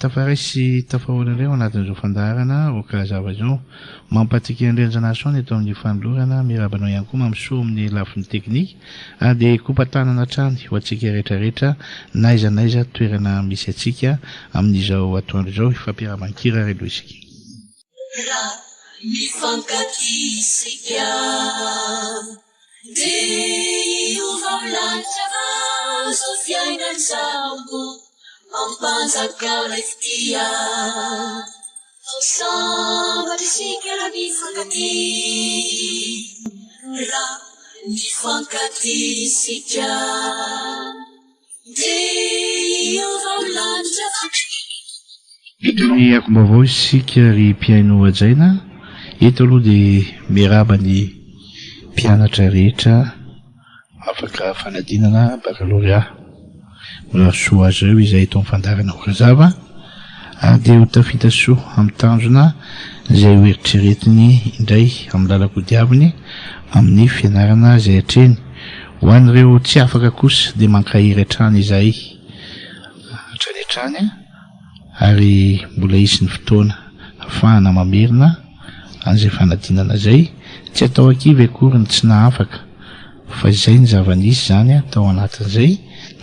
Tafaray sy tafahoanareo anatin'izao fandaharana ho karazava izao mampatsiky andrenjanasoany eto amin'ny fanolorana mirabanao ihany koa mampisoa amin'ny lafiny teknika ary dia kompatanana trany ho antsika rehetrarehetra naiza naiza toerana misy atsika amin'izao atoandro izao ifampiara-mankira redo isika. Raha mifankatisika dia ova milanitra zao fiainany zao ampanjaka leftia sambatra isika raha mifankaty raha mifankatisika dia ova milanitra ny akombavao isika ry mpiaino ajaina eto aloha dia miaraba ny mpianatra rehetra afaka fanadinana baccalauréat mbola soa azy ireo izay eto amin'ny fandarana ho razava ary dia ho tafita soa amin'ny tanjona izay ho eritreretiny indray amin'ny lalako diaviny amin'ny fianarana izay hatreny ho an'ireo tsy afaka kosa dia mankahiry hatrany izay hatrany hatrany ary mbola isy ny fotoana ahafahana mamerina an'izay fanadinana izay tsy atao ankivy akory ny tsy nahafaka fa izay ny zava-nisy izany atao anatin'izay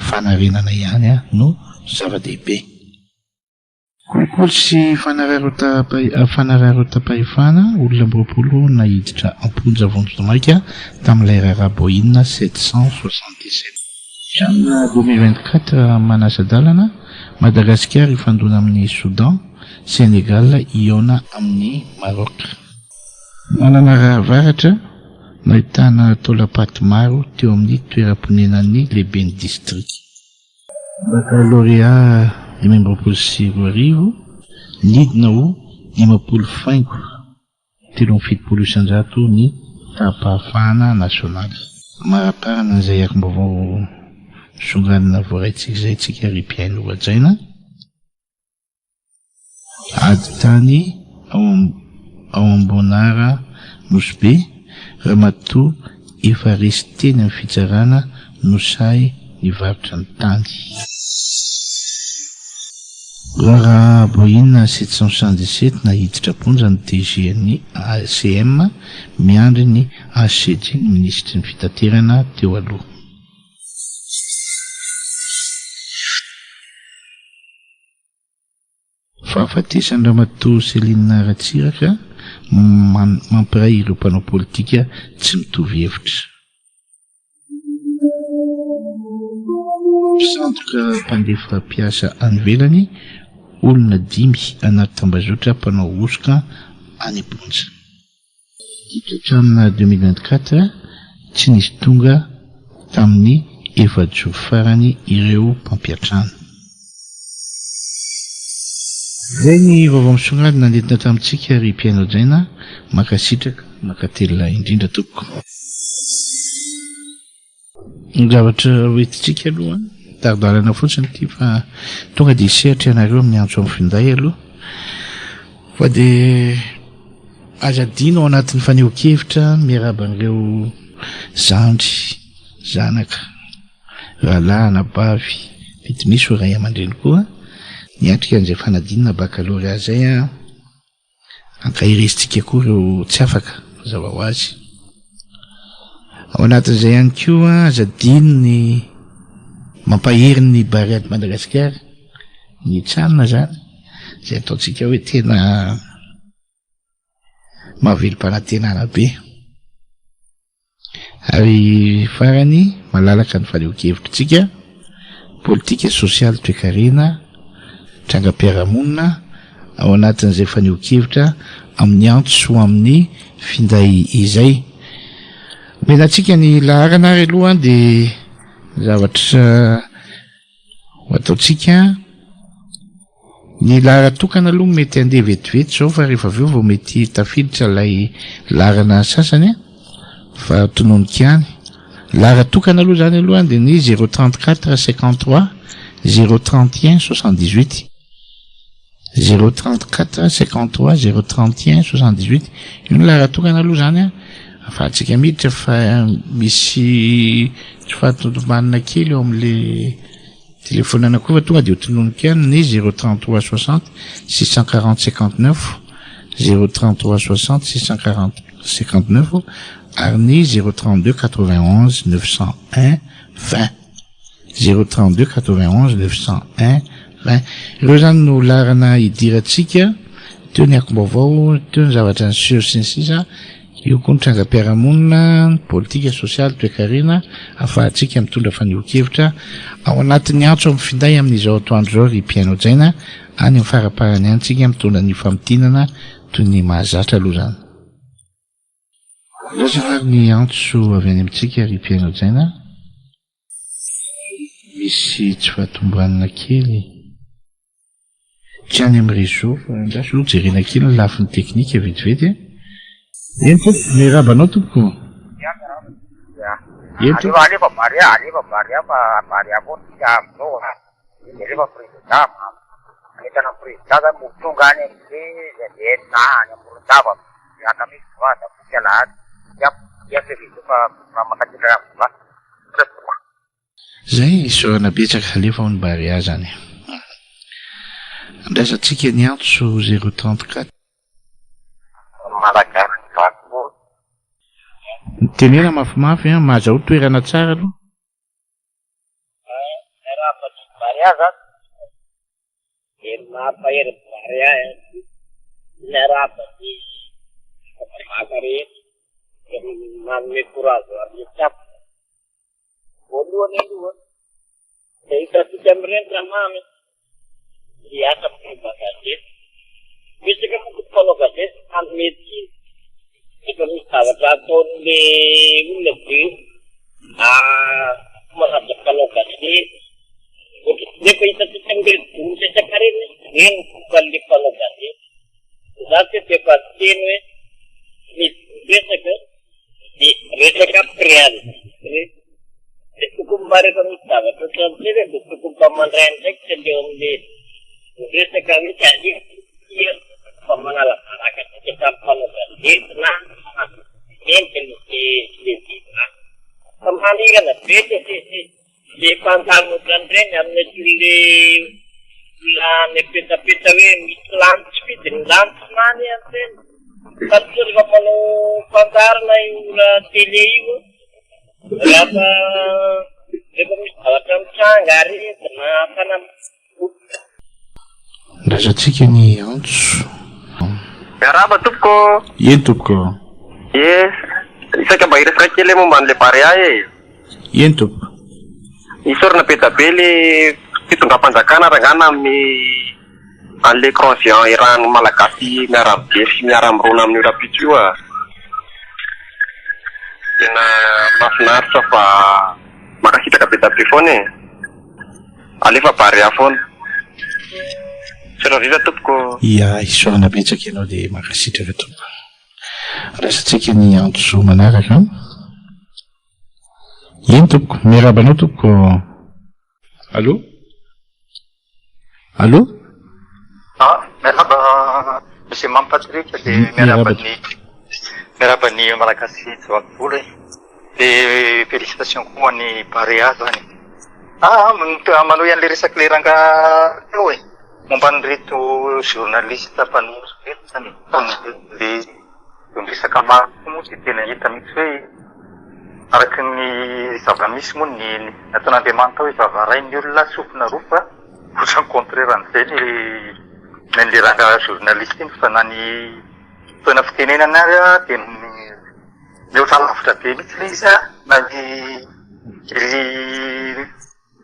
fanarenana ihany no zava-dehibe. Kolikoly sy fanararota-pahefana olona amboapolo nahiditra amponja vonjy-maika tamin'ilay raraboina 777. Trano 2024 manasa-dalana Madagasikara ifandona amin'ny Soudan, Sénégal iona amin'ny Maroc. Manana rahavaratra nahitana taolapaty maro teo amin'ny toeram-ponenan'ny lehiben'ny district. Baccalauréat 2024 nidina ho 50 faingo 370 ny tapahafahana nasionaly. Maraparana izay akombavao songanina voaraitsika izay tsika ry mpiaino ajaina ady tany ao Ambonara Nosbe Ramatoa efa resy teny amin'ny fitsarana nosay nivarotra ny tany. Raha boina 777 nahiditra ponja ny DG-ny ACM miandry ny ACG ny ministry ny fitaterana teo aloha. Fahafatesany Ramatoa Céline Ratsiraka mampiray ireo mpanao politika tsy mitovy hevitra. Sandoka mpandefa mpiasa any ivelany olona 5 anaty tambazotra mpanao osoka any Amponja. Hatramina 2024 tsy nisy tonga tamin'ny efajoro farany ireo mpampiatrano. Izay ny vaovao misongadina nentina tamintsika ry mpiaino ajaina makasitraka makatelina indrindra tompoko. Ny zavatra hoentintsika aloha taridalana fotsiny ity fa tonga dia sehatra ianareo amin'ny antso amin'ny finday aloha fa dia azadina ao anatin'ny faneho-kevitra miaraban'ireo zandry zanaka rahalahy na bavy mety misy ho ray aman-dreny koa niatrika an'izay fanadinana baccalauréat zay ankahirezintsika koa ireo tsy afaka zava ho azy. Ao anatin'izay ihany koa azadiny ny mampahery ny bariady Madagasikara ny tranona zany izay ataontsika hoe tena mahavelo-panantenana be ary farany malalaka ny faneho-kevitritsika politika sosialy toe-karena trangam-piarahamonina ao anatin'izay faneho-kevitra amin'ny antso amin'ny finday izay. Menantsika ny laharana ary aloha dia zavatra ho ataontsika ny lahara tokana aloha mety andeha vetivety zao fa rehefa aveo vao mety tafiditra ilay laharana sasany fa tononika any. Lahara tokana aloha zany aloha dia ny 034 53 031 78 034 53 031 78 io ny lahara tokana aloha zany afahantsika miditra fa misy tsy fahatontomanina kely eo amin'le téléphone anankiroa fa tonga dia hotononika ny 033 60 640 59 033 60 640 59 ary ny 032 91 901 20 032 91 901 20 ireo zany no larana idirantsika teo ny akom-baovao teo ny zavatra ny sio sy ny sisa io koa ny trangam-piarahamonina politika sosialy toe-karena afahantsika mitondra faniohon-kevitra ao anatin'ny antso amin'ny finday amin'izao atoandro zao ry Piano Jaina any amin'ny faraparany antsika mitondra ny famidinana toy ny mahazatra aloha zany. Lasa ny antso avy any amintsika ry Piano Jaina misy tsy fahatombanana kely tsy any amin'ny réseau fa andraso aloha jerena kely ny lafin'ny teknika vetivety eny tompo mirabanao tompoko eny tompo Alifa baria fa amzao rehefa président anetana président zany motonga any am'zay na any amorondava aka misy vada foky alahady iaseviso fa makatindra va zay isorana betsaka alefa ny baria zany andrasantsika ny antso 034 malagasy vako tenena mafimafy mahazaho toerana tsara aloha raha baria zany mampahery baria raha makare manome courage aritsap voalohany aloha dia hitasika amin'ireny ramamy hiasa mpimba gazety misy ka mpanao gazety amety efa misy zavatra ataon'le olona be manataka mpanao gazety nefa hitasika amin'ireny domisy reny komban'le mpanao gazety za tsy efa teny hoe resaka dia resaka préaly dia tokony mba rehefa misy zavatra ohatran'izay dia tokony mba mandray ndraiky tsy andeo amin'le resaka misy alika fa manalavaraka tsika mpanao gazety na entiny le vita fa manirana be le fantany ohatran'ireny amin'ny le nepetapeta hoe misy lanitsy fidiny lanitsy many an'ireny fa tsy rehefa manao fantarina io télé io rehefa misy zavatra mitranga aretina ndrasantsika ny antso Garaba tompoko eny tompoko isaka mba hiresaka kely momba an'le baria eny tompo isorana be da be le fitondram-panjakana rangana an'le grand géant irano malagasy miara-be sy miara-mirona amin'ny rapitro io tena mahafinaritra fa makasitraka be da be foana alefa baria foana seraviva tompoko ia isorana betsaka ianao dia makasitraka tompo rasantsika ny antso manaraka eny tompoko mirabanao tompoko allo miaraba monsieur Mampatrika dia miarabany malagasy joakivola dia félicitation koa ny baria zany manao an'le resaky le ranga eo momba nyreto journaliste mpanoratra reto zany le resaka maro moa dia tena hita mihitsy hoe araky ny zava-misy moa ny nataon'Andriamanitra hoe zavarain'ny olona sofina roa fa ohatrany contraire an'izay nle ranga journaliste iny fa na ny toena fitenenana ary dia mihoatra lavitra be mihitsy le izy na ry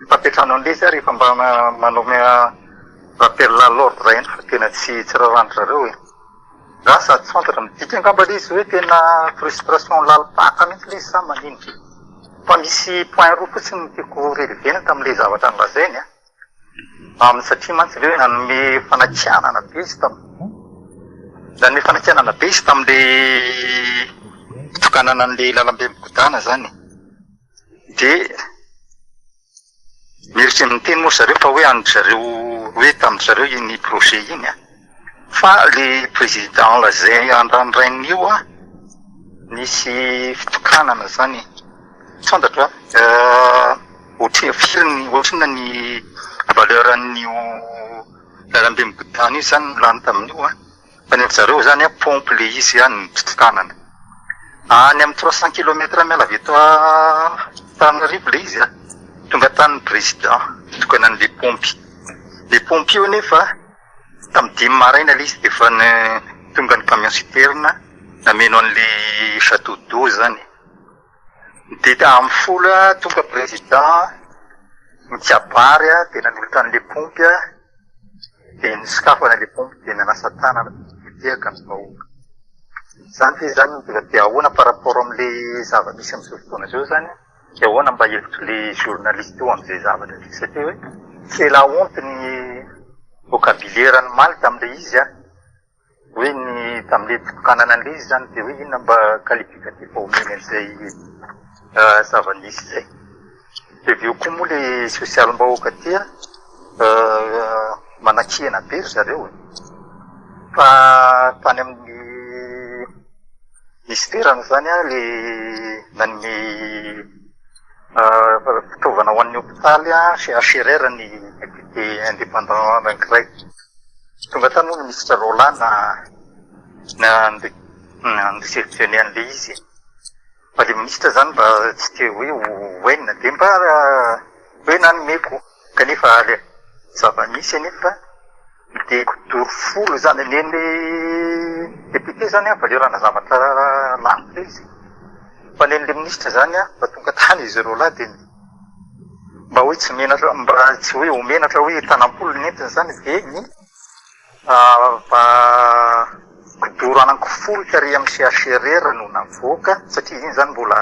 mpapetrano an'le izy rehefa mba manome rappel à l'ordre eny fa tena tsy rarandrareo grâce centre midika angamba le izy hoe tena frustration lalipaka mihitsy le izy sa maniny fa misy point roa fotsiny tiako relevena tamin'le zavatra nolazainy satria mantsy le hoe nanome fanakianana be izy nanome fanakianana be izy tamin'le fitokanana an'le lalambe mikodana zany dia mieritry miteny moa zareo fa hoe andro zareo hoe tamin'ny zareo iny projet iny fa le président lazay andrandrainy io nisy fitokanana zany fantatra ohatrina ny valeur an'io lalambe migotany io zany lany tamin'io fa ny zareo zany pompe le izy ny fitokanana any amin'ny 300 km miala avy eto Antananarivo le izy tonga tany président fitokana an'le pompe io nefa tamin'ny 5 maraina le izy defa tonga ny camion citerne nameno an'le château d'eau zany de amin'ny fola tonga président mitiabary de nanolo le pompe de niskafana le pompe de nanasa tanana diaka ny vahoaka zany fe zany de ahoana par rapport am'le zava-misy am'izao fotoana zao zany de ahoana mba hevitry le journaliste io am'izay zavatra satria hoe c'est la honte ny vocabulaire ny maly tam'le izy hoe ny tam'le fitokanana an'le izy zany de hoe inona mba qualificatif omeny an'izay zava-misy zay de veo koa moa le social-mbahoaka tia manakihana be ry zareo fa tany amin'ny ministerany zany le nanome fitaovana ho an'ny hôpitaly CHRR ny député indépendant anankiray tonga tany moa ministre Roland na réceptionné an'le izy fa le ministre zany mba tsy te hoe hoenina de mba hoe nanomeko kanefa le zava-misy anefa de kodoro folo zany neny député zany valirana zavatra lanitra izy fa neny le ministre zany mba tonga tany izy rola de mba hoe tsy menatra mba tsy hoe homenatra hoe tanam-polo nentiny zany de ny mba kodoro anankifolo tary amin'ny CHRR no navoaka satria iny zany mbola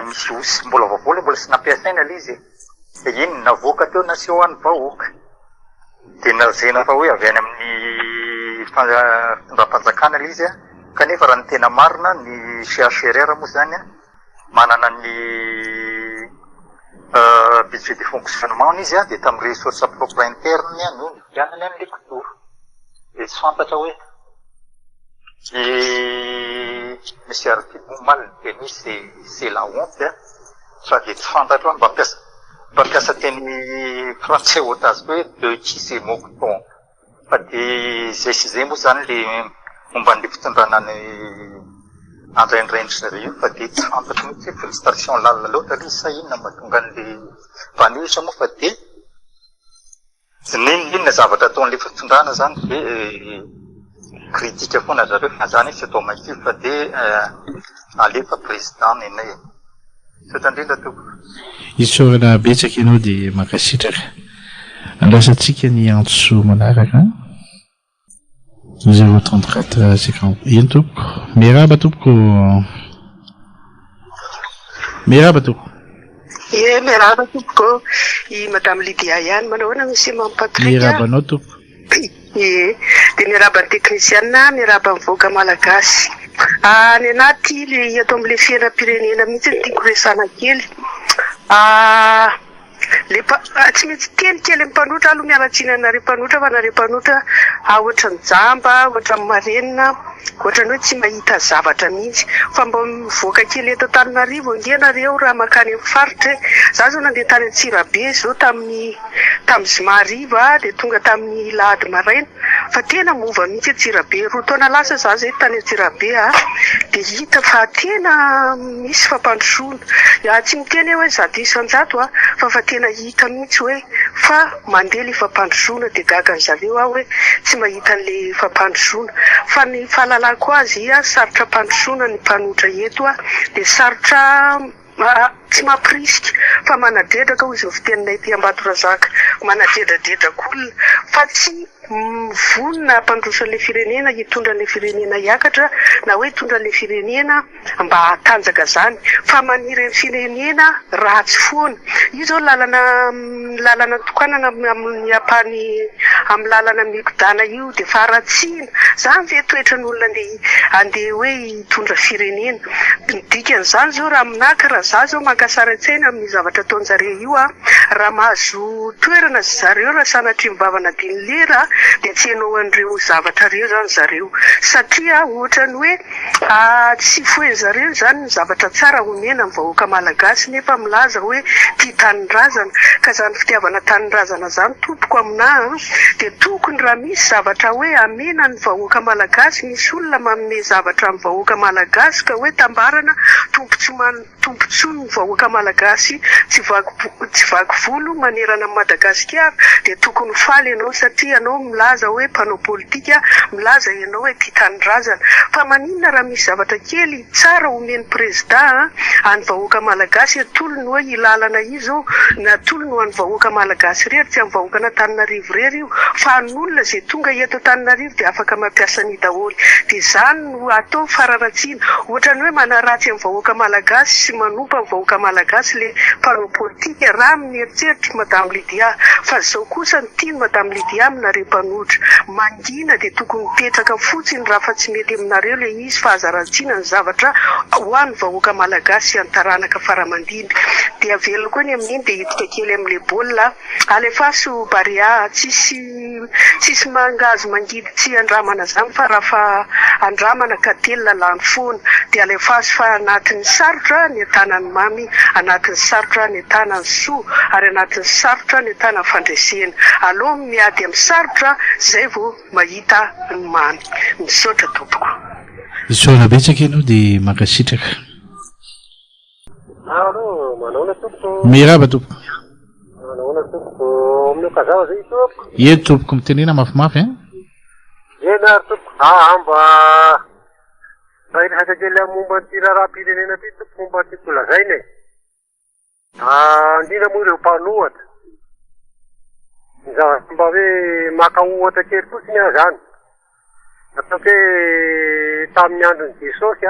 misy osy mbola vaovao mbola tsy nampiasaina le izy de iny navoaka teo naseho an'ny vahoaka de nazena fa hoe avy any amin'ny fitondram-panjakana le izy kanefa raha ny tena marina ny CHRR moa zany manana ny budget de fonctionnement izy de tamin'ny ressource propre interne no nivianany an'le kodoro de tsy fantatra hoe misy article mal de misy c'est la honte fa de tsy fantatra mba mpiasa teny français otazy hoe de qui c'est moqueton fa de zay sy zay moa zany le momba an'le fitondrana ny andraindraindry zareo fa de tsy fantatra mihitsy hoe félicitation lalina loatra le sa inona mahatonga an'le mpanesra moa fa de inona zavatra ataon'le fitondrana zany hoe kritika foana zareo fa zany tsy atao maikivy fa de alefa président nenay sotandrindra toko isorana betsaka ianao dia makasitraka andrasantsika ny antso manaraka 034 50 ino tompoko miaraba tompoko miaraba tompoko miaraba tompoko i madame Lydia ihany manahoana monsieur Mampatrika miarabanao tompoko de miaraba ny technicienne miaraba mivoaka malagasy ny anaty le ato amin'le fiainam-pirenena mihitsy ny tiako resana kely tsy maintsy teny kely amin'ny mpanotra aloha miaratsina anareo mpanotra fa nareo mpanotra ohatra ny jamba ohatra ny marenina ohatra ny hoe tsy mahita zavatra mihitsy fa mba mivoaka kely eto Antananarivo nge nareo raha makany amin'ny faritra za zao nandeha tany Antsirabe zao tamin'ny zoma hariva de tonga tamin'ny lahady maraina fa tena mova mihitsy Antsirabe roa taona lasa za zay tany Antsirabe de hita fa tena misy fampandrosoana tsy miteny hoe zato isan-jato fa tena hita mihitsy hoe fa mandeha le fampandrosoana de gaga zareo hoe tsy mahita an'le fampandrosoana fa ny fahalalako azy sarotra mpandrosoana ny mpanotra eto de sarotra tsy mampirisika fa manadredraka hoy izao fiteninay ty Ambatondrazaka manadredradradraka olona fa tsy vonona mpandroso an'le firenena hitondra an'le firenena hiakatra na hoe hitondra an'le firenena mba hatanjaka zany fa maniry ny firenena ratsy foana io zao lalana tokanana amin'ny apany amin'ny lalana mikodana io de fa ratsina zany ve toetra ny olona andeha hoe hitondra firenena dikan'izany zao raha aminaka raha za zao makasara tsaina amin'ny zavatra ataonjareo io raha mahazo toerana zareo raha sanatria mivavana diny lera dia tsy hainao an'ireo zavatra reo zany zareo satria ohatra ny hoe tsy foen zareo zany ny zavatra tsara omena amin'ny vahoaka malagasy nefa milaza hoe tia tanin-drazana ka zany fitiavana tanin-drazana zany tompoko aminahy dia tokony raha misy zavatra hoe amena ny vahoaka malagasy misy olona manome zavatra amin'ny vahoaka malagasy ka hoe tambarana tompontsoa ny vahoaka malagasy tsy vaky volo manerana Madagasikara dia tokony faly ianao satria ianao milaza hoe mpanao politika milaza ianao hoe tia tanin-drazana fa maninona raha misy zavatra kely tsara omeny président any vahoaka malagasy atolony hoe ilalana izo na atolony ho any vahoaka malagasy rery tsy amin'ny vahoaka Antananarivo rery io fa an'olona zay tonga eto Antananarivo dia afaka mampiasa ny daholo dia zany no atao fararatsiana ohatra ny hoe manaratsy amin'ny vahoaka malagasy sy manompa amin'ny vahoaka malagasy le mpanao politika raha mieritreritra Madame Lydia fa zao kosa ny tiany Madame Lydia aminareo mpanohitra mangina dia tokony mipetraka fotsiny raha fa tsy mety aminareo le izy fahazaratsiana ny zavatra ho an'ny vahoaka malagasy any taranaka faramandimby dia velona koa ny amin'iny dia hitika kely amin'le baolina alefaso baria tsisy mangazo mangidy tsy andramana zany fa raha fa andramana ka telona lany foana dia alefaso fa anatin'ny sarotra ny tanany mamy anatin'ny sarotra ny tanany soa ary anatin'ny sarotra ny tanany fandresena aloha miady amin'ny sarotra zay vao mahita ny mamy misaotra tompoko soana betsaka ianao dia mankasitraka manahona tompoko miraba tompoko manahona tompoko amin'ny okazava zay tompoko eny tompoko mitenena mafimafy eny ary tompoko mba raha kely momba ny tiraraha-pirenena ty tompoko momba ty kolazaina indrindra moa ireo mpanohatra mba hoe maka ohatra kely fotsiny aho zany ataoko hoe tamin'ny androny Jesosy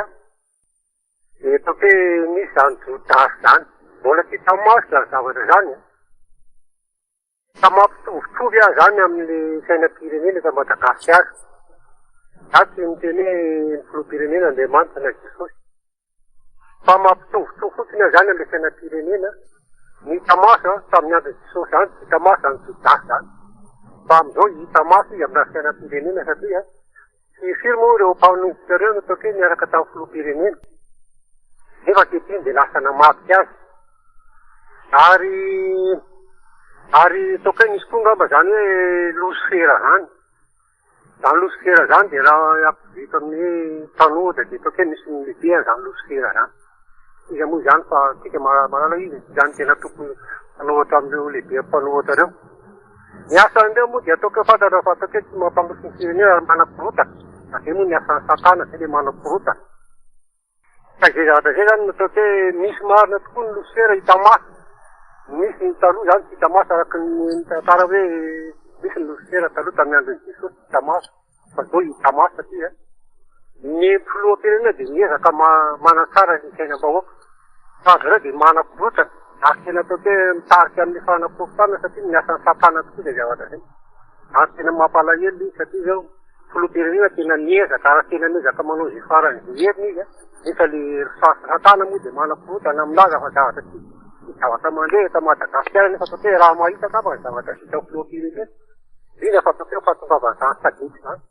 dia ataoko hoe misy zany Jodasy zany mbola ty tamaso zany zavatra zany tamampitovy aho zany amin'ny sainam-pirenena eto Madagasikara zasy miteny hoe ny filoham-pirenena Andriamanitra na Jesosy fa mampitovy fotsiny aho zany amin'ny sainam-pirenena ny tamaso tamin'ny androny Jesosy zany ty tamaso zany Jodasy zany fa amin'izao hita maso i amina sainam-pirenena satria tsy firy moa ireo mpanohitra reo ataoko hoe miaraka tamin'ny filoham-pirenena nefa ankehitriny dia lasa namaky azy ary ataoko hoe misy koa ngamba zany hoe losifera zany zany losifera zany dia raha ampivita amin'ny mpanohitra dia ataoko hoe misy milibea zany losifera zany iza moa zany fa tika mahalala izy zany tena tokony mpanohitra amin'ireo lehibe mpanohitra reo ny asan'ireo moa dia ataoko hoe fantatra fa ataoko hoe tsy mampamosy ny firenena ary manam-porotana zay moa ny asan'ny satana zay le manam-porotana fa zay zavatra zay zany ataoko hoe misy marina tokoa ny losifera hita maso misy ny taloha zany tsy hita maso araky ny tantara hoe misy ny losifera taloha tamin'ny androny Jesosy hita maso fa zao hita maso satria ny filoham-pirenena dia miezaka manatsara ny sainam-bahoaka fa azy reo dia manam-porotana ary tena ataoko hoe mitarika amin'ny fanaporotana satria ny asan'ny satana tokoa zay zavatra zay ary tena mampalahelo izy satria zao filoham-pirenena tena miezaka ary tena miezaka manao zay farany zay heriny izy nefa le satana moa dia manam-porotana milaza fa zavatra ty zavatra mandeha eto Madagasikara nefa ataoko hoe raha mahita kapa zavatra vita filoham-pirenena indrindra fa ataoko hoe fatombavany zany sadety zany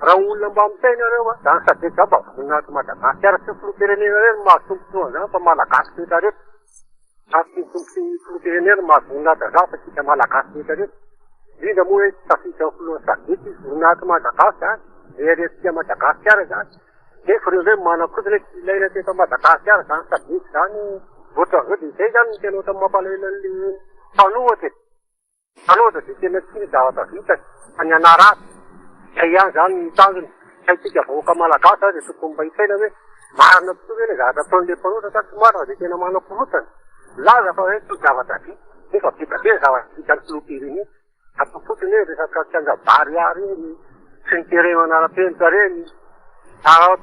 raha olona mba mitainareo zany sadety zany mba voninahitra Madagasikara sy filoham-pirenena reny mahatompotoa zany fa malagasy rehetra rehetra ary filoham-pirenena mahavoninahitra zany fa tsika malagasy rehetra rehetra indrindra moa hoe tafiditra filohan'ny sadety izy voninahitra Malagasy zany reheretsika Madagasikara zany nefa reo zay manam-porotana hoe tsy ilaina teto Madagasikara zany sadety zany ohatra zao dia zay zany ny tena ohatra mampalahelo an'le mpanohatra mpanohatra dia tena tsy ny zavatra vitany fa ny anaraty zay ihany zany mitandrony saitsika vahoaka malagasy dia tokony mba hitaina hoe marina tokoa hoe le zavatra ataon'le mpanohatra ka tsy marina dia tena manam-porotana laza fa hoe tsy zavatra vita nefa vita be zavatra vitany filoham-pirenena atao fotsiny hoe resaka kianjabary ary reny sy ny teremana ara-penitra reny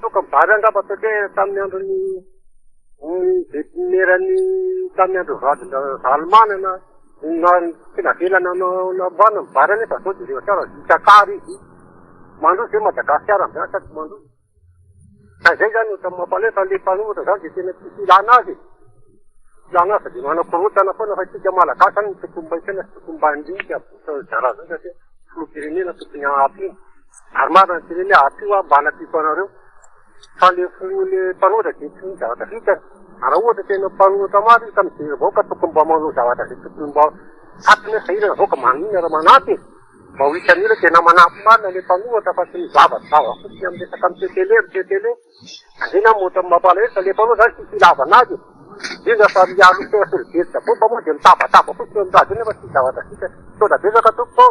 toka mibary angamba ataoko hoe tamin'ny androny depinerany tamin'ny andro valmanana tena velana nambana mibary nefa zao dia rehefa tsara vitakary izy mandroso hoe Madagasikara amizany sady tsy mandroso ka zay zany ohatra mampalahelo fa le mpanohitra zany dia tena tsisy ilana azy Yana sa di mana korotana foana fa tsika malagasy any tokombaikana tokombandinika zara zay satria filopirenena tokony ampy iny ary marina ny tireny ampy io mba hanapiko anareo fa le le mpanoatra dia tsy zavatra vitany raha ohatra tena mpanoatra maro io tam'izay vaoka tokony mba manao zavatra zay tokony mba atiny sahirana vaoka manina raha manampy mba ho hitan'ira tena manampy marina le mpanoatra fa tsy mizavazava fotsiny amin'ny resaka amin'ny tele andrena mota mampalahelo fa le mpanoatra zany tsy filavanazy indrindra fa mialo teasolibetsika bomba moa dia mitabataba fotsiny amin'razy nefa tsy zavatra vitany toda betsaka tompo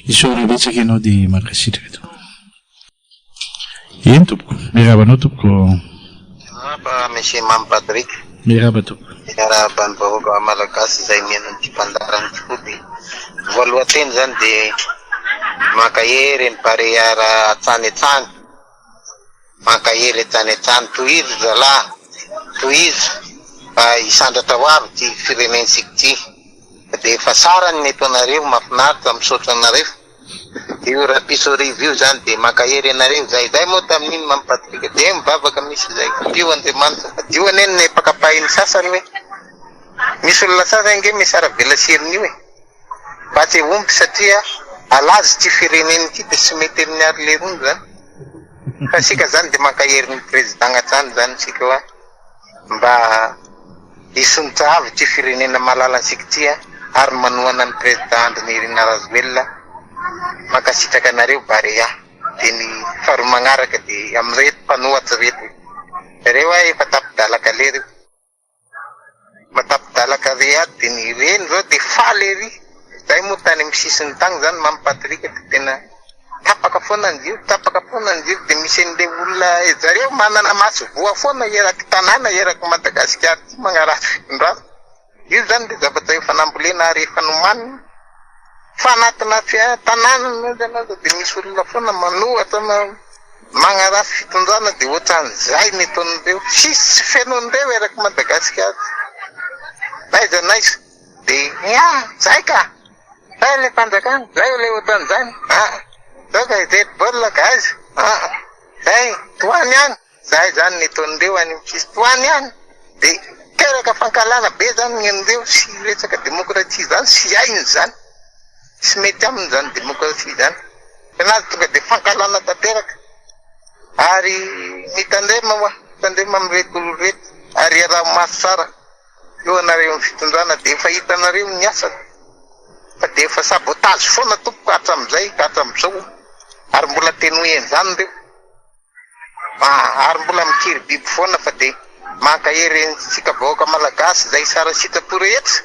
isaora betsaka ianao dia makasitraka to eny tompoko mirabanao tompoko Monsieur Mam Patrick miraba tompoko miaraba ny vahoaka malagasy izay mihaino ny mpandarany fody voalohanteny zany dia makahery ny pareara antsanetsany makahery antsanetsany tohizo zalahy tohizo isandratra ho avy ty firenensika ty dia efa sarany ny eto anareo mafinaritra misaotra anareo io rapiso review zany dia makahery anareo zay moa tamin'iny mampatrika dia mivavaka misy zay dio andriamanitra fa dio aneny ny pakapahiny sasany hoe misy olona sasany nge misy ara-belaserin'io e fa tsy ompy satria alazy ty fireneny ty dia tsy mety amin'ny ary le rony zany fa sika zany dia makahery ny président atrany zany sika hoa mba isonitra avy ty firenena malalansika ty ary manohana ny président Andrinirina Rajoelina makasitraka anareo barea dia ny faharoa magnaraka dia amin'reto mpanohatry reto reo efa tapidalaka le reo matapidalaka re aty dia ny reny zao dia faly ery zay moa tany amin'ny sisiny tagny zany mampatrika dia tena tapaka foana ny jiro dia misy an'le olona zareo manana maso voa foana eraky tanàna eraky Madagasikara ty magnaratsy findrano io zany dia zavatra efa nambolena ary efa nomanina fa anatina tanàna dia misy olona foana manohatra magnaratsy fitondrana dia ohatran'izay ny ataon'ireo sisy fenon'ireo eraky Madagasikara naiza dia zay ka zay le mpanjakana zay le ohatran'izany zao ka irery baolina ka azy zay toany any zay zany ny ataon'ireo any misisy toany any dia teraka fankalana be zany gn'an'ireo sy resaka demokratia zany sy ainy zany sy mety aminy zany demokrasia zany fanazy tonga dia fankalana tanteraka ary mitandrema hoa mitandrema amin'reto olo reto ary araha maso tsara eo anareo amin'ny fitondrana dia efa hitanareo ny asany fa dia efa sabotage foana tompoko hatram'izay ka hatram'izao ary mbola tenoen zany reo ary mbola mikiry biby foana fa dia mankaherentsika vahoaka malagasy zay sara sitrapo rehetra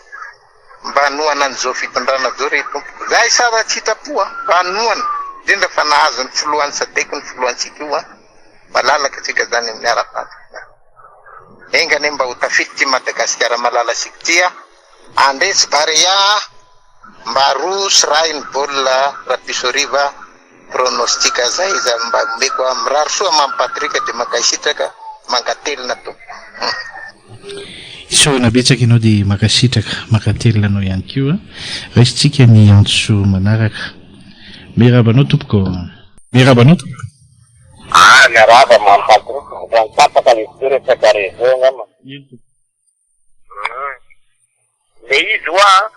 mba hanohana an'izao fitondrana zao re tompoko zay sara sitrapo mba hanohana indrindra fa nahazo ny filohan'ny sadeky ny filohantsika io malalaka tsika zany amin'ny ara-paty engane mba ho tafity ty Madagasikara malala sika ty andresy barea mba rosy rahy ny baolina rapiso riva pronostika zay za mba meko mirary soa mampatrika dia makasitraka mankatelina to isorana betsaka ianao dia makasitraka mankatelina anao ihany koa raisitsika ny antso manaraka mirabanao tompoko mirabanao tompoko miaraba mampatrika tapaka lesoretsaka rezo ngama le izy hoa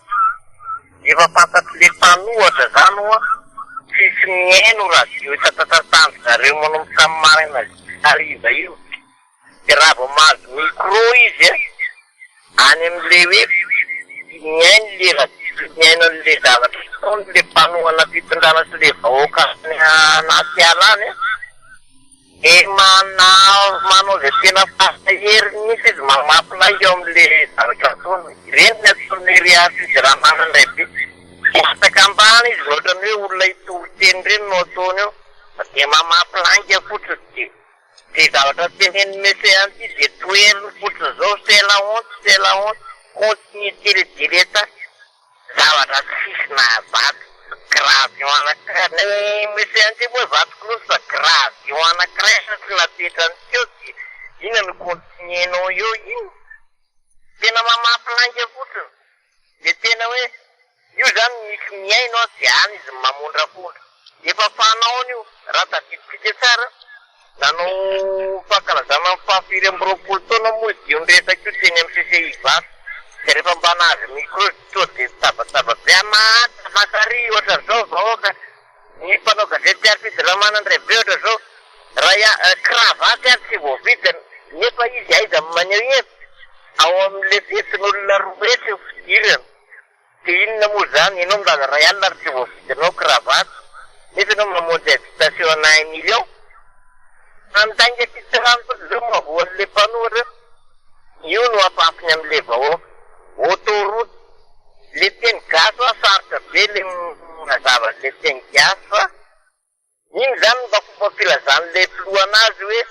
efa fantatry le mpanohatra zany hoa tsisy mihaino raha io tatatatany zareo manao samy marina ariva io dia raha vao mahazo micro izy any amin'le hoe mihaino le raha tsisy mihaino an'le zavatra taony le mpanohana fitondrana sy le vahoaka anaty ala any manao zay tena fasahery mihitsy izy mamapilay eo amin'le zavatra ataony reny ny ataony riasy izy raha manandray be mataka ambany izy ohatrany hoe olona itoloteny reny no ataony eo dia mamapilanga fotsiny dia zavatra teneny meseanty izy dia toeriny fotsiny zao sela honte continuité le direta zavatra tsisy nahazaty gravy anankiray ny meseanty moa vatoko losa gravy anankiray sy napetrany teo ina no continuenao eo iny tena mamapilanga fotsiny dia tena hoe io zany misy miaino sy any izy mamondrafondra efa fanaony io raha tadiditsika tsara nanao fankalazana amin'ny fahafiry amby roapolo taona moa izy io nresaka io teny amin'ny CCI vasy dia rehefa mbana azy micro to dia tabataba be amata makary ohatra zao vahoaka ny mpanao gazety article Ramana Andrebe ohatra zao raha kravaty ary tsy voavidiny nefa izy aiza maneho hevitra ao amin'le fetin'olona roa rehetra eo fidirana dia inona moa zany ianao milaza ray alina ary tsy voavidinao kravaty nefa ianao mamonjy agitation na 1 million antainga titirano zao mavoan'le mpanohatra io no afafiny amin'le vahoaka autoroute le teny gasy a sarotra be le mazava le teny gasy fa iny zany mba fomba filazan'le filohanazy hoe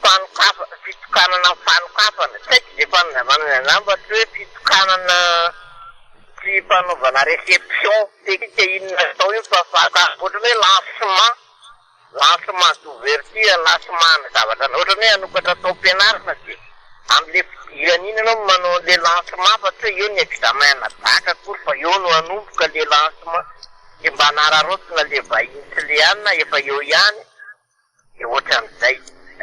fanokafa fitokanana fanokafana tsy haiko ze fanazavana namba tsy hoe fitokanana tsy fanaovana réception te inona atao io fa ohatrany hoe lancement d'ouverture lancement na zavatra ohatrany hoe anokatra atao mpianarana dia am'le fidirana iny anao manao le lancement fa tsy hoe eo ny examen na daka akory fa eo no anomboka le lancement dia mba hanararotina le vahiny tsy le anina efa eo ihany dia ohatran'izay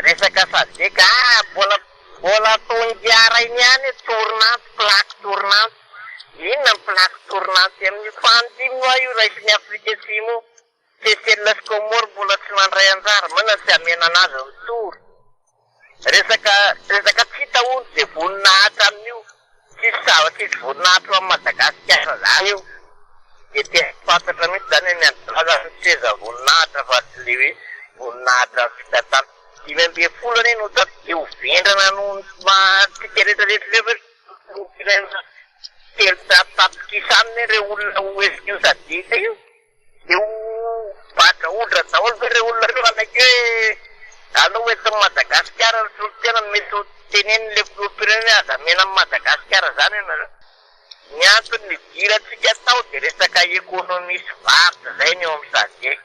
resaka sadeka mbola ataondiara iny ihany tournante plaque tournante inona ny plaque tournante amin'ny fandimo a io raisy ny Afrique Atsimo Seychelles Comore mbola tsy nandray anjara mana tsy amena anazy mitory resaka tsy hita ony dia voninahitra amin'io tsisy zavatra izy voninahitra amin'ny Madagasikara zany io dia tia fantatra mihitsy zany ny andalaza seza voninahitra fa tsy le hoe voninahitra vita tany 5 eny ota dia ho vendrana no tika rehetrarehetra telo tapikisany reo olona ho esiko sadika io dia ho baka odra daholo fa reo olona reo anaiky hoe aloha eto Madagasikara ny solotena mety ho tenen'le filoham-pirenena aza mena amin'ny Madagasikara zany ianareo ny antony ny diratsika tao dia resaka ekonomisy varotra zay ny eo amin'ny sadika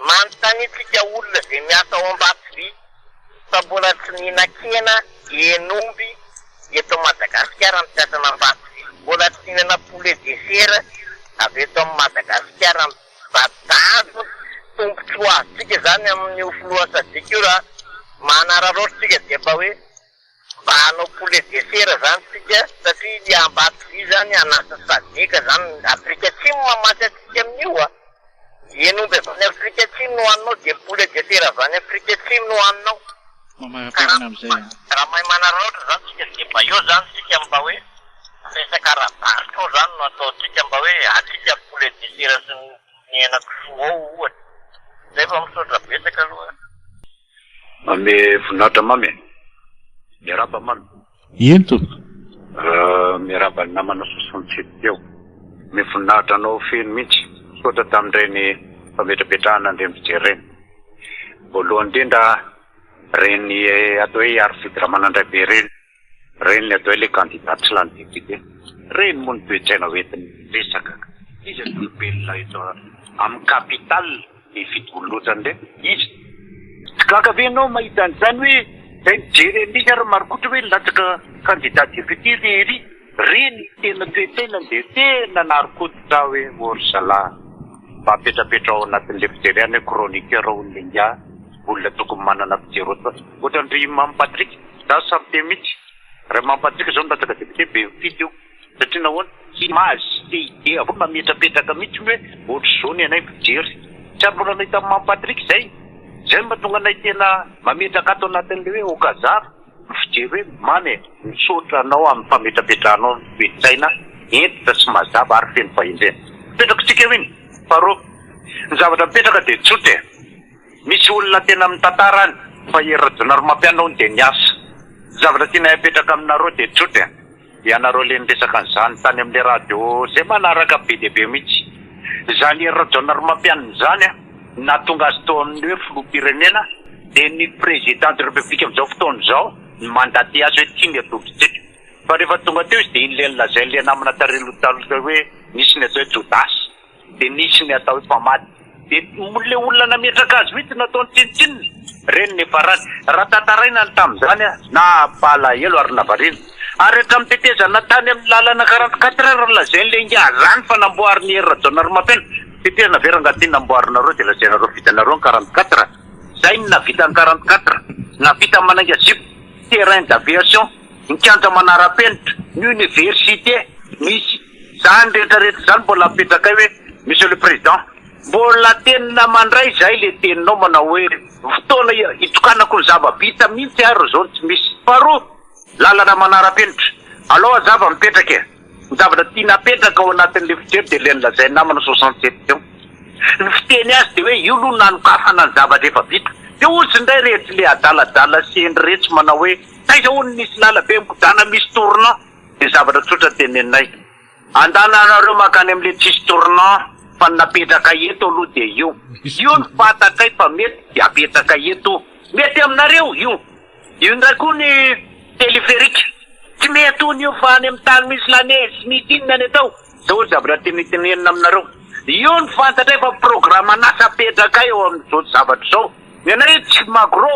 manontanytsika olona zay miasa ao Ambatovy fa mbola tsy nihinan-kena enomby eto Madagasikara ny piasana Ambatovy mbola tsy nihinana poulet de chair avy eto amin'ny Madagasikara badavo tombotso azitsika zany amin'ny filoha sadika io raha manararotritsika dia mba hoe mba hanao poulet de chair zany tsika satria ny Ambatovy zany anasa sadika zany Afrika Atsimo mamatsy atsika amin'io a enomby avy any Afrika Atsimo no haninao dia poulet de chair avy any Afrika Atsimo no haninao raha mahay manararotra zany tsika dia mba eo zany tsika mba hoe resaka rabarotra ao zany no ataotsika mba hoe atsika poulet de chair sy ny henan-kisoa ao ohatra zay fa misaotra betsaka aloha mame voninahitra mame miaraba mamy ino tompo miaraba ny namana 67 teo mivoninahitra anao feno mihitsy sotra tamin'ireny fametrapetrahana andremijereny voalohany indrindra reny atao hoe arfitre Ramana Andrebe reny atao hoe le candidat tsy lany député reny moa ny toetsaina hoentiny resaka izy belona eto amin'ny capitale ny fitolotany re izy tsy kakabe ianao mahita an'izany hoe zay mijery misy ary marikotra hoe latsaka candidat député rery reny tena toetsaina dia tena narikotra hoe orsala mba apetrapetra ao anatin'le fijery any hoe chroniqueur olona inga olona tokony manana fijery ohatran'ry Mampatrik za samy te mihitsy raha Mampatrik zao latsaka député be fity io satria nahoana mazy te ide avao mametrapetraka mihitsy hoe ohatra zao ny anay fijery tsy ary mbola nahita Mampatrik zay mahatonga anay tena mametraka ato anatin'le hoe okazary fijery hoe mamy misaotra anao amin'ny fametrapetrahanao toetsaina entitra sy mazava ary feno fahindrena petraka tsika eo iny faharoa ny zavatra mipetraka dia tsotra misy olona tena mitantarany fa herajonaro mampianao dia niasa zavatra tiana apetraka aminareo dia tsotra ianareo le niresaka an'izany tany amin'le radio zay manaraka be dia be mihitsy zany herajonaro mampianiny zany natonga azy tao amin'ny hoe filoham-pirenena dia ny président de république amin'izao fotoana izao ny mandaty azy hoe tia ny atobitsika fa rehefa tonga teo izy dia iny le nilazay le namana tarelotaloka hoe nisy ny atao hoe jodasy dia nisy ny atao hoe mpamaty dia le olona nametraka azy mihitsy nataony tsinitsinina reny ny farany raha tantaraina ny tamin'izany na palahelo ary navarina ary rehetra mitetezana tany amin'ny lalana 44 heures lazay le ingazany fa namboary ny herajonaro mampiana tetezana verangati namboarinareo dia lazainareo vitanareo ny 44 zay ny navita ny 44 navita manainga zipo terrain d'aviation ny kianja manara-penitra ny université misy zany rehetrarehetra zany mbola apetraka hoe monsieur le président mbola tenina mandray zay le teninao manao hoe fotoana itokanako ny zava-bita mihitsy ary zao tsy misy faharoa lalana manara-penitra aloha zava mipetraka e ny zavatra tiana apetraka ao anatin'le fijery de leny lazay namana 67 teo ny fiteny azy de hoe io aloha nanokafana ny zavatra efa vita de ozy ndray rehetra le adaladala sy endretsy manao hoe taiza hono nisy lalabe mikodana misy tournant de zavatra tsotra tenenay andana anareo makany am'le tsisy tournant fa napetraka eto aloha de io ny fatakay fa mety de apetraka eto mety aminareo io ndray koa ny teleférika tsy mety hony io fa any amin'ny tany misy lanezy misy inona any atao zao zavatra tenitenenina aminareo io ny fantatray fa programme anasa apetraka eo amin'izao zavatra zao menay tsy magro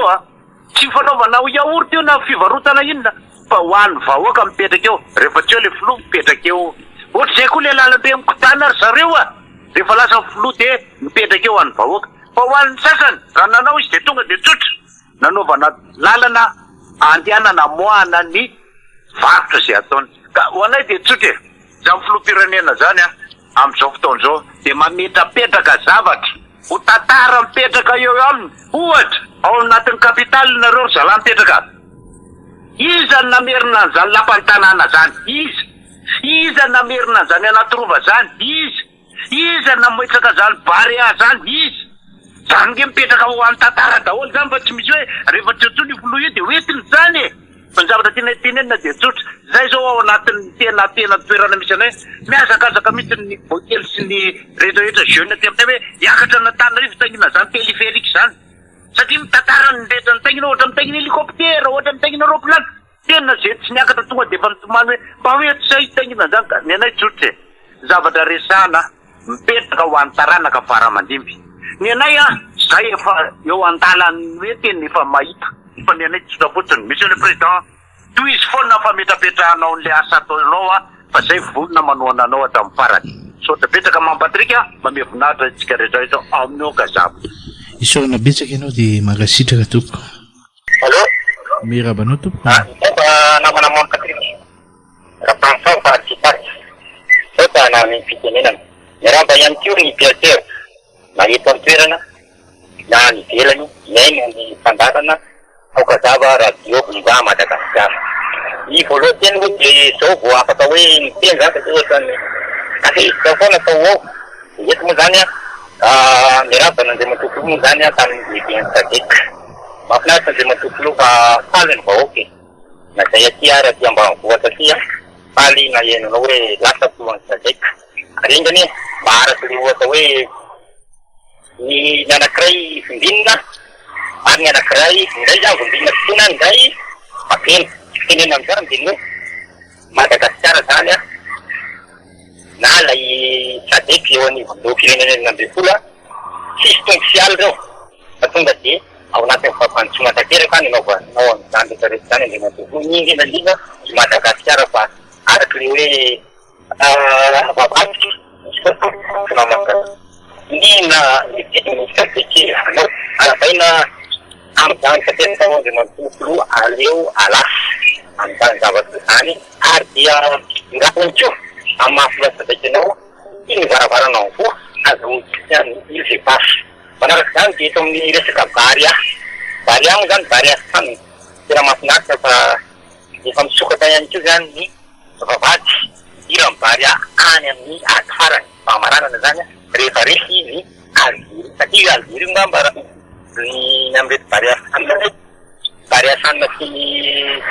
tsy fanaovana yaourt io na fivarotana inona fa ho an'ny vahoaka mipetraka eo rehefa tsy eo le filo mipetraka eo ohatra zay koa le lalabe mikotana ary zareo rehefa lasa filo de mipetraka eo an'ny vahoaka fa ho an'ny sasany raha nanao izy de tonga de tsotra nanaovana lalana andehanana moana ny varotra zay ataony ka ho anay de tsotra za filoam-pirenena zany am'izao fotoan'izao de mametrapetraka zavatra ho tantara mipetraka eo aminy ohatra ao anatin'ny kapitaly nareo zala mipetraka iza namerina an'izany lampantanàna zany iza namerina an'izany anaty rova zany iza nametraka zany barea zany zany nge mipetraka ho an'ny tantara daholo zany fa tsy misy hoe rehefa tsotso ny folo io de hoetiny zany fa ny zavatra tena tenenina de tsotra zay zao ao anatin'ny tena toerana misy anay miazakazaka mihitsy ny bokely sy ny rehetrarehetra jeune ty am'tay hoe hiakatra n'Antananarivo taingina zany teleférika zany satria mitantara ny rehetra nitaingina ohatra mitaingina hélicoptère ohatra mitaingina roplan tena zay tsy niakatra tonga de efa mitomany hoe mba hoe tsy taingina zany ka ny anay tsotra zavatra resana mipetraka ho an'ny taranaka faramandimby ny anay zay efa eo an-dalany hoe teny efa mahita fa ny anay tsotra fotsiny monsieur le président toy izy foana fa metrapetrahanao n'le asa ataonao fa zay vonona manoana anao hatramin'ny farany sota petraka mampatrika mamevonahitra tsika rehetra izao aminao gazabo isorana betsaka ianao de mangasitraka tompoko allo mirabanao tompoko namana mampatrika rapansa fa tsy paty sota na ny fitenenana miramba ihany kio ny piateur na eto an-toerana na ny velany iaino ny fandarana aokazava radio Bonga Madagasikara ny voalohany teny hoe de zao vao afaka hoe miteny zany satria ohatrany zao foana atao ao eto moa zany miraba nandeha matontolo moa zany tamin'ny lehibe ny sadeka mahafinaritra nandeha matontolo fa faly ny vahoaka na zay aty ary aty ambanivohitra aty faly na henonao hoe lasa toan'ny sadeka arengany mba araky le ohatra hoe ny anankiray findinina ary ny anankiray indray zany vondinina fitona indray mapena tenena amizany de no Madagasikara zany na lay sadeky eo any voaloha firenenena amby folo tsisy tongotsialy reo fa tonga de ao anatin'ny fampanotsona tanteraka ny anaovanao am'izany rehetrarehetra zany andre matovo indrindrandrindra Madagasikara fa araky le hoe vavatoky namaka nina misy anao arabaina am'izany tanteraka ao andre matovo aleo alasy am'izany zavatra zany ary dia ngapontsio amin'ny mahafilasadaiky anao iny varavaranao fo azoany ilze pasy manaraka zany de eto amin'ny resaka baria moa zany baria sany tena mahafinaritra fa efa misokatra ihany keo zany ny vavady ira amin'ny baria any amin'ny ady farany fahamaranana zany rehefa resy ny algerie satria algerie ngambara ny amreto baria sanina sy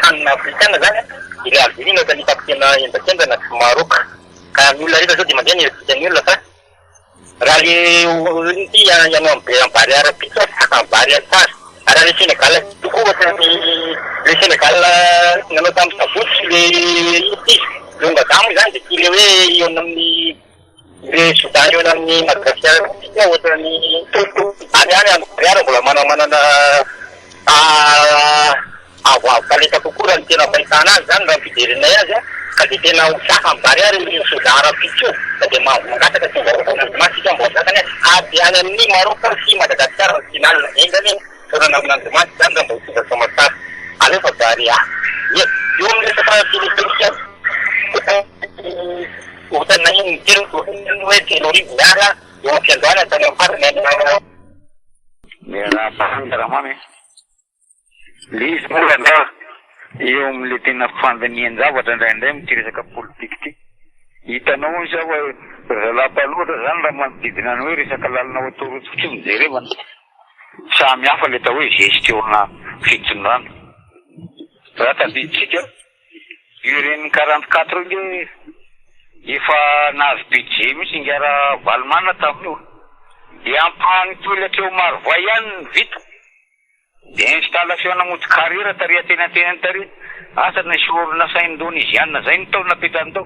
sanina afrikana zany ile algerie no tanitako tena endakendana sy maroka ka ny olona rehetra zao de mandeha nierekitany olona fa raha le ty ianao amin'ny bariara pizza saka bariara tsara raha le Sénégal tokoa ohatrany le Sénégal nanao tamin'ny sabotsy le ity longadamo zany de ty le hoe eo amin'ny le Soudan eo amin'ny Madagasikara ohatrany any any bariara mbola manana avoakaleta kokoa raha ny tena fahitana azy zany raha ny fijerenay azy ka de tena saka bariara le Soudan rapitso ka de mangataka masika mbo zakany aby any amin'ny Maroc sy Madagasikara final endany sorana amin'Andriamanitra zany raha mba hitonga somasara alefa baria eo amin'ny Utang yung kilo ko yung tinuri dara yung kendala tanong para na Mera parang mami. Lis mulanda yung litin na pandemian zawat na ndem tiri sa politik. Itanong siya wa lapalu ran raman tinan wiri sa kalal na uturo chum zereban. Sa amya falitawi gestión na fitsunan. Trata di chicha. Yurin 44 ge ifa nas bichi misingara balmana tamnu yang pan tulete umar vayan vit de instalacion na mut karira taria tinatin tari asat na shur na sa Indonesia na sa into na pitanto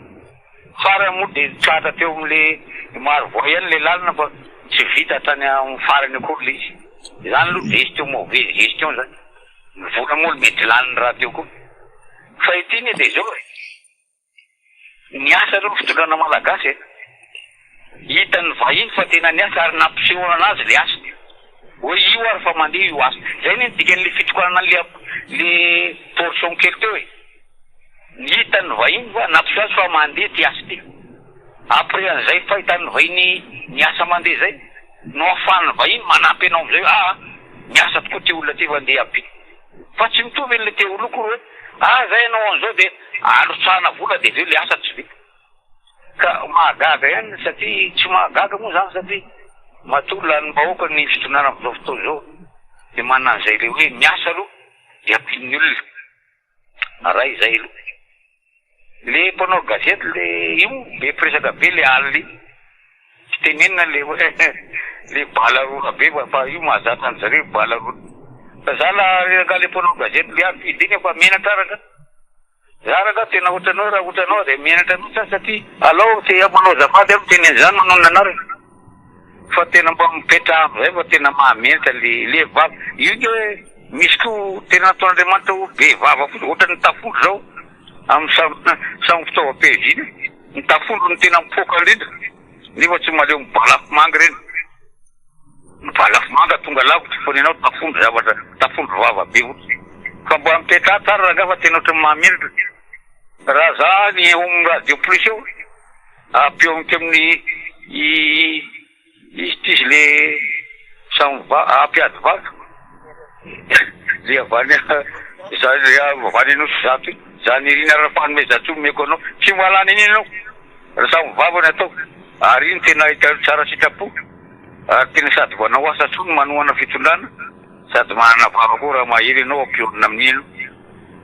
fara mut de chata te umle mar vayan le lal na ba si vita tanya fara ne kurli zan lu desto mo desto la vura mul metlan ratio ko faitini de jo Niasa rufto ka na malagas Itan vahin fa tena niasa ary nampisehoana anazy le asy. Hoe io ary fa mandeha io asy. Zay ny dikan'le fitokonana le portion kely teo e. Hitany vahiny fa nampiseho azy fa mandeha ty asy ty. Après an'izay fahitany vahiny niasa mandeha zay. No afahany vahiny manampy anao amizay niasa tokoa ty olona ty mandeha ampy. Fa tsy mitovy an'le te oloko hoe zay anao an'izao de alotsahana vola de veo le asa tsy vita. Ka mahagaga ihany satria tsy mahagaga moa zany satria matory lany bahoaka ny fitonana amin'izao fotoana izao. De manana an'izay le hoe miasa aloha de ampin'ny olona. Ray zay aloha. Le mpanao gazety le io be presaka be le alina tsy tenenina le balarona be fa io mahazatra any zareo balarona. Fa zala reka le mpanao gazety le ampidiny fa menatraraka. Zaraka tena ohatranao raha ohatranao de menatra mihitsy satria alao te manao zafady alo teny an'izany manao nanaraka. Fa tena mba mipetra amizay fa tena mahamenatra le vava. Io ke hoe misy ko tena nataon'Andriamanitra ho be vava fotsy ohatran'ny tafondro zao amin'ny samy fitaovam-pehizina. Ny tafondro ny tena mipoaka indrindra nefa tsy maleo mibalafo manga reny. Mibalafo manga tonga lavitra fa nenao tafondro zavatra tafondro vava be ohatsy. Fa mba mipetra tsara raha fa tena ohatran'ny mahamenatra. Raha zany radio plus eo apeo amin'ny isy le ampiady vava le avany zany avany anao sy zato zany irina raha fanomezatso meko anao tsy malany iny anao raha samy vava ny atao ary iny tena hita tsara sitrapo ary tena sady voanao asa tsony manohana fitondrana sady manana vava koa raha mahery anao ampiorina amin'ino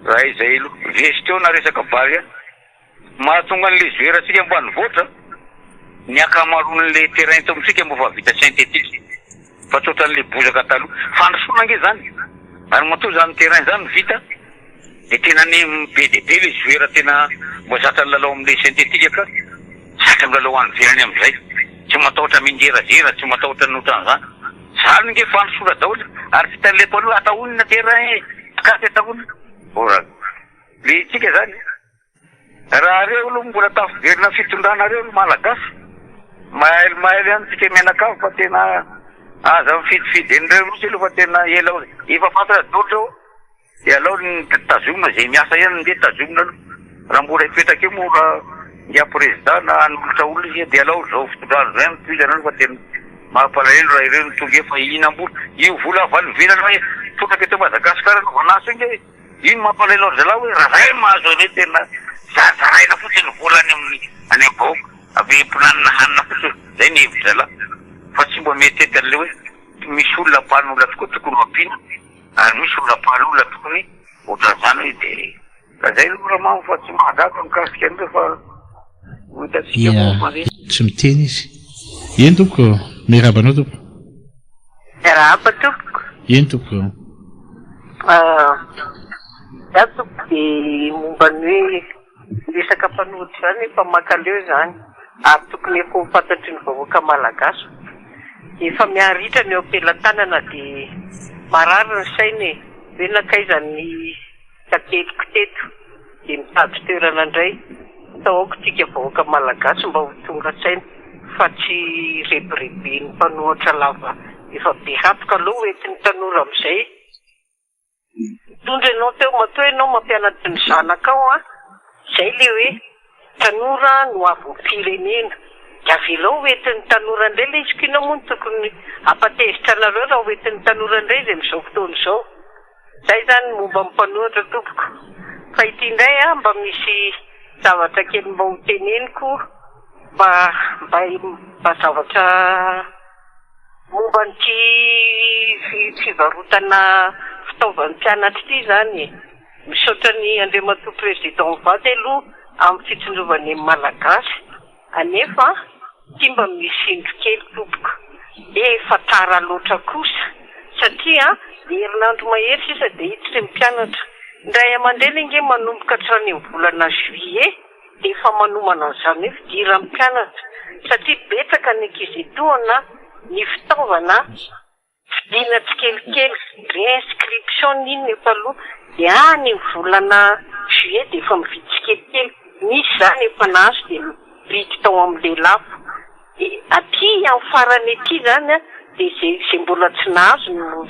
raha izay alo gestion na resaka vary mahatonga an'le zoeratsika ambany voatra ny akamaroan'le terrain to amintsika mba fa vita synthétique fa tsoatran'le bozaka taloha fandrosoana nge zany ary matoa zany terrain zany vita de tena ny be de be le zoera tena mba zatra ny lalao amin'le synthétique ka zatra ny lalao any verany amizay tsy matahotra minjerazera tsy matahotra notran'izany zany nge fandrosoana daholo ary fitan'le mpaloha atahonina terrain akasy atahonina ora le tsika zany raha reo aloha mbola tafiverina fitondrana reo malagasy mahaily any tsika menakavo fa tena aza mifidifidy en'ireo mihitsy aloha fa tena ela efa fantatra dolo zao de alao ny tazomina zay miasa ihany nde tazomina aloha raha mbola hipetraka eo moa raha ia président na anolotra olona izy de alao zao fitondrano zay mitozana aloha fa tena mampalahelo raha ireo tonga efa ihinam-bola io vola valivela hoe tondraka eto Madagasikara no vanasa nge ino mampalahelo ary zalahy hoe raha zay mahazo ane tena zaraina fotsiny volany any am-bahoaka ave mpilanina hanina fotsy zay ny hevitra zalahy fa tsy mba mety ety an'le hoe misy olona ampahany olona tokoa tokony mampiana ary misy olona ampahany olona tokony ohatran'izany hoe de raha zay aloha raha mamo fa tsy mahagaga mikasika an'ireo fa hitatsika moa tsy miteny izy eny tompoko mirabanao tompoko miraba tompoko eny tompoko za tompoko de momba ny hoe resaka mpanohitra zany efa makaleo zany ary tokony efa fantatry ny vahoaka malagasy efa miaritra ny eo ampelantanana de marary ny sainy hoe nakaizany tateliko teto de mitady toerana indray taoko tika vahoaka malagasy mba ho tonga sainy fa tsy rebirebeny mpanohitra lava efa be hatoka aloha entiny tanora amizay tondra ianao teo matoa ianao mampianatry ny zanakao Zay le hoe tanora no avy firenena. Avelao hoentin'ny tanora indray ilay izy kina moa no tokony apatezitra anareo raha hoentin'ny tanora indray izay amin'izao fotoana izao. Zay zany momba ny mpanoratra tompoko. Fa ity indray mba misy zavatra kely mba ho teneniko mba zavatra momba nyty fivarotana fitaovan'ny mpianatra ity zany. Misaotra ny Andriamatoa Président Vady aloha amin'ny fitsindrovany Malagasy. Anefa ity mba misy indro kely tompoko. Efa tara loatra kosa satria herinandro mahery sisa dia hiditra ny mpianatra. Indray aman-dreny inge manomboka hatrany ny volana juillet dia efa manomana an'izany hoe fidiran'ny mpianatra satria betsaka ny ankizy toana ny fitaovana vidiana tsikelikely réinscription iny efa aloha dia any volana juillet dia efa mividy tsikelikely. Misy zany efa nazo dia mividy tao amin'ilay lafo. Aty amin'ny farany aty zany dia zay mbola tsy nahazo no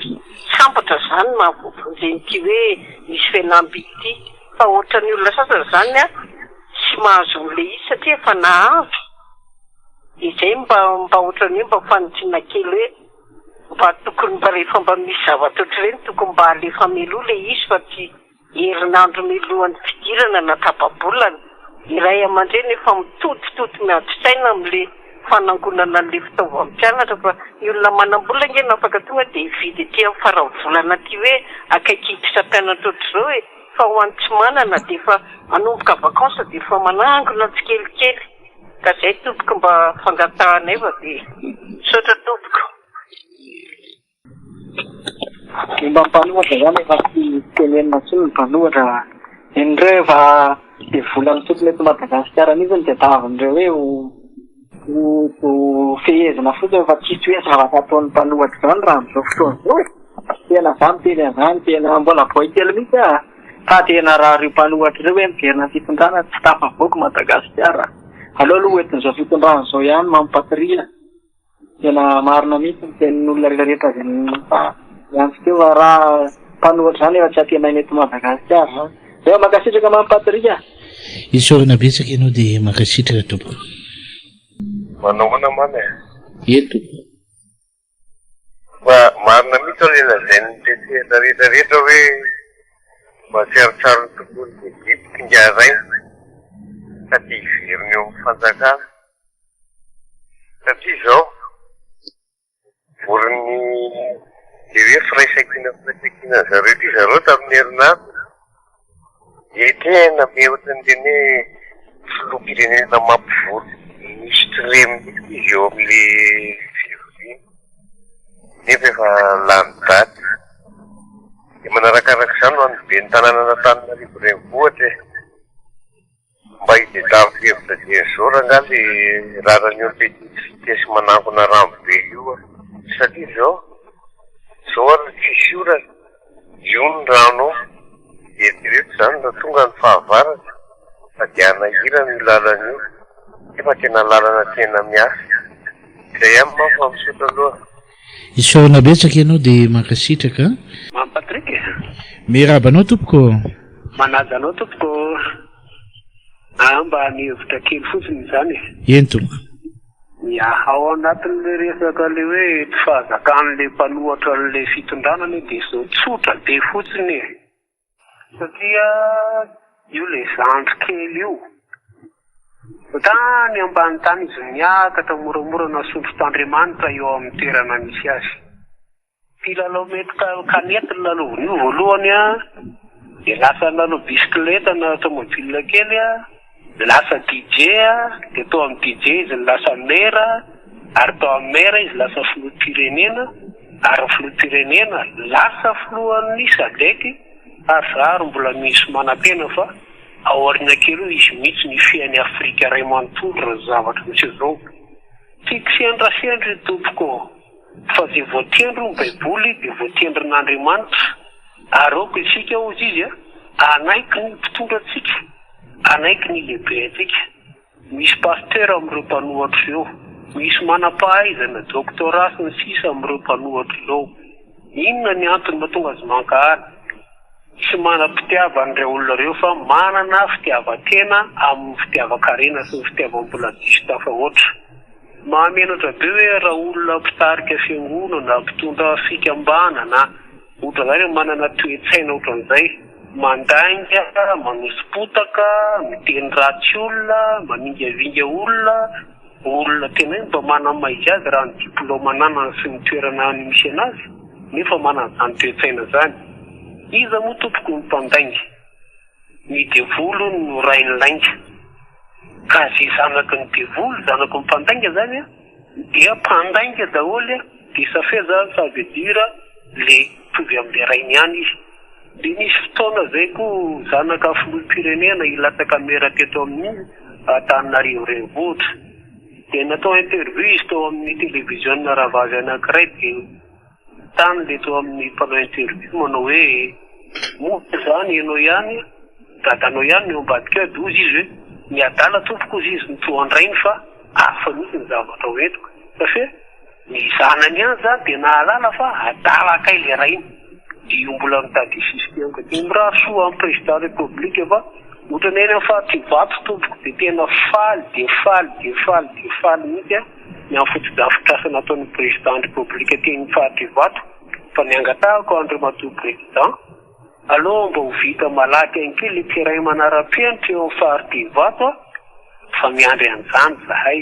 sambatra zany mahavovonjeny hoe misy fihenamby ity. Fa ohatran'ny olona sasany zany tsy mahazo an'ilay izy satria efa nahazo. Izay mba ohatran'ny mba fanontina kely hoe mba tokony mba rehefa mba misy zavatra ohatr'ireny tokony mba alefa meloa ilay izy fa tsy herinandro melohan'ny fidirana na tapa-bolana. Iray aman-dreny efa mitotototo miantsaina amin'ilay fanangonana an'ilay fitaovan'ny mpianatra fa ny olona manam-bola ingeny afaka tonga dia hividy ety amin'ny faranvolana ity hoe akaiky hiditra mpianatra ohatr'izao hoe fa ho an'ny tsy manana dia efa manomboka vakansa dia efa manangona tsikelikely. Ka zay tompoko mba fangatahanay fa dia misaotra tompoko. Mba mpanohatra zany efa tsy tenenina intsony ny mpanohatra. Indreo efa volan'ny tompony eto Madagasikara an'izany dia tavin'ireo hoe fehezina fotsiny fa tsisy hoe zavatra ataon'ny mpanohatra zany raha amin'izao fotoana izao. Tena zany teny azany tena mbola voakely mihitsy fa tena raha ireo mpanohatra ireo hoe miverina fitondrana tsy tafavoaka Madagasikara. Aleo aloha hoentin'izao fitondrana izao ihany mampatoria. Tena marina mihitsy ny tenin'olona rehetra ihany teo raha mpanohatra zany efa tsy atenainy eto Madagasikara. Eo mankasitraka mampatoria. Isaorana betsaka ianao dia mankasitraka tompoko. Manaona mana eto fa marina mihitsy hoe lazain'ny tetehana rehetrarehetra hoe mba tsiarotsaro ny tompony dia dipoka ingazaina ka tia hiveriny eo amin'ny fanjakana satria izao vorony dia hoe firaisankina zareo ity zareo tamin'ny herinandro dia tena meohatran'ireny hoe filoham-pirenena mampivory misy tireminy izy eo amin'ilay fivoriana nefa efa lany daty dia manarakaraka izany ho an'ny be ny tanàna n'Antananarivo renivohitra mba hidedavy hevitra dia izao rangaha dia rarany eo tesy manangona rambo be io satria izao ary tsisy orana io ny rano eritrereto izany na tonga ny fahavaratra fa dia anahirana io lalana io efa tena lalana tena miasa izay amin'ny mafa misotra aloha. Isaorana betsaka ianao dia mankasitraka. Mampatrika. Mirabanao tompoko. Manaja anao tompoko. Mba nihevitra kely fotsiny izany. Eny tompoko. Ya ao anatin'ilay resaka ilay hoe tsy fahazakan'ilay mpanohatra an'ilay fitondranany dia izao tsotra be fotsiny satria io ilay zandry kely io. Tany ambany tany izy miakatra moramora nasondro t'Andriamanitra eo amin'ny toerana misy azy. Mpilalao mety kanety ny laloviny io voalohany dia lasa lalao bisikileta na automobile kely lasa DJ dia tao amin'ny DJ izy lasa mera ary tao amin'ny mera izy lasa filoham-pirenena ary filoham-pirenena lasa filohan'ny sadeky ary zary mbola misy manam-pena fa aoriana kely izy mihitsy ny fiain'ny Afrika iray manontolo raha zavatra misy izao. Tiako siandrasendry tompoko fa dia voatendry ny baiboly dia voatendry n'Andriamanitra ary aoko isika ozy izy anaiky ny mpitondrantsika anaiky ny lehibe atsika. Misy pasteur amin'ireo mpanohatra eo, misy manam-pahaizana doctorat sy ny sisa amin'ireo mpanohatra eo. Inona ny antony mahatonga azy mankahany? tsy manam-pitiavan'ireo olona ireo fa manana fitiavan-tena amin'ny fitiavan-karena sy ny fitiavam-bola diso tafa oatra. Mahamenatra be hoe raha olona mpitarika fiangonana, mpitondra fikambanana, ohatra zany manana toe-tsaina ohatran'izay, mandainga, manosim-potaka, miteny ratsy olona, maningavinga olona tena hoe mba manamaiky azy raha ny diplômanana sy ny toerana misy anazy, nefa manana zany toe-tsaina zany. Iza moa tompoko ny mpandainga? Ny devolo no rainy lainga. Ka zay zanaky ny devolo, zanaky ny mpandainga zany dia mpandainga daholo dia safeza sady dira le tovy amin'ny rainy ihany izy. Dia nisy fotoana zay koa zanaka filoham-pirenena ilataka meraka eto amin'ny Antananarivo renivohitra. Dia natao interview izy tao amin'ny télévision Ravazy anankiray dia tany le tao amin'ny mpanao interview manao hoe moa zany ianao ihany, dadanao ihany no ambadika dozy izy hoe miadala tompoko izy nitoandrainy fa hafa mihitsy ny zavatra hoentiko. Satria ny zanany ihany zany dia nahalala fa adala kay le rainy. Dia mbola mitady système ka dia miraha soa amin'ny président république fa ohatrany eny amin'ny Fahativato tompoko dia tena faly mihitsy ny amin'ny fotodrafitrasa nataon'ny président république teny Fahativato fa niangatahako Andriamatoa président aloha mba ho vita malaky ankely le tsiray manara-penitra eo amin'ny Fahativato fa miandry an'izany zahay.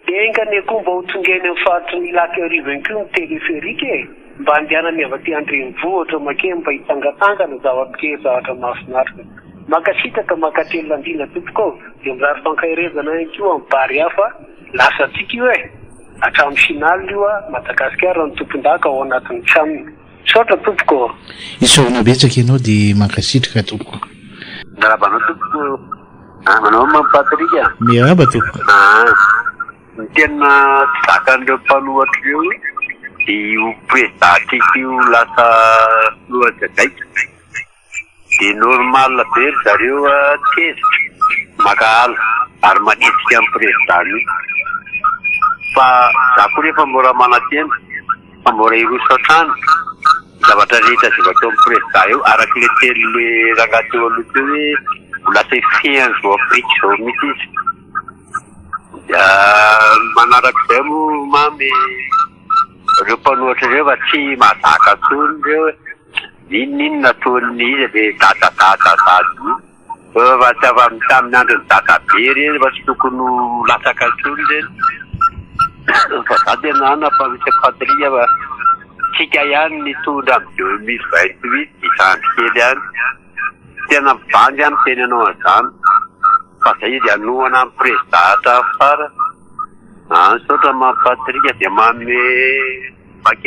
Dia engany koa mba ho tongeny amin'ny faritry ny laky arivo any koa ny téléphérique mba andehanany avy aty andrenivohitra make mba hitsangatsangana zavatra mahafinaritra. Makasitaka makatelo andina tompoko dia mirary fankahirezana any koa amin'ny bary hafa lasa tsika io hatramin'ny finaly io Madagasikara ny tompon-daka ao anatin'ny tranony. Saotra tompoko. Isaorana betsaka ianao dia mankasitraka tompoko. Mirabanao tompoko. Manao mampatrika. Miraba tompoko. Ny tena zakan'ireo mpanohatra ireo io président tiako io lasa lohajagaika. Dia normal be zareo tezitra maka ala ary manesika amin'ny président io. Fa za koa rehefa mora manatena fa mora irosatrano zavatra rehetra zay vatao amin'ny président io araka le telo le rangahy teo aloha teo hoe ho lasa ifeany zao afrika zao mihitsy izy. Manarak'izay moa mamy ireo mpanohatra ireo fa tsy mahazaka tsony ireo inona nataony izy dia data fa tsy avy tamin'ny andro ny data be reny fa tsy tokony latsaka tsony reny. Fa za tena nampamisy patria fa tsika ihany nitondra amin'ny 2028 isandry kely ihany tena mivandy ihany teny anao an'izany fa zay izy anohana amin'ny président afara. Saotra mampatrika dia mame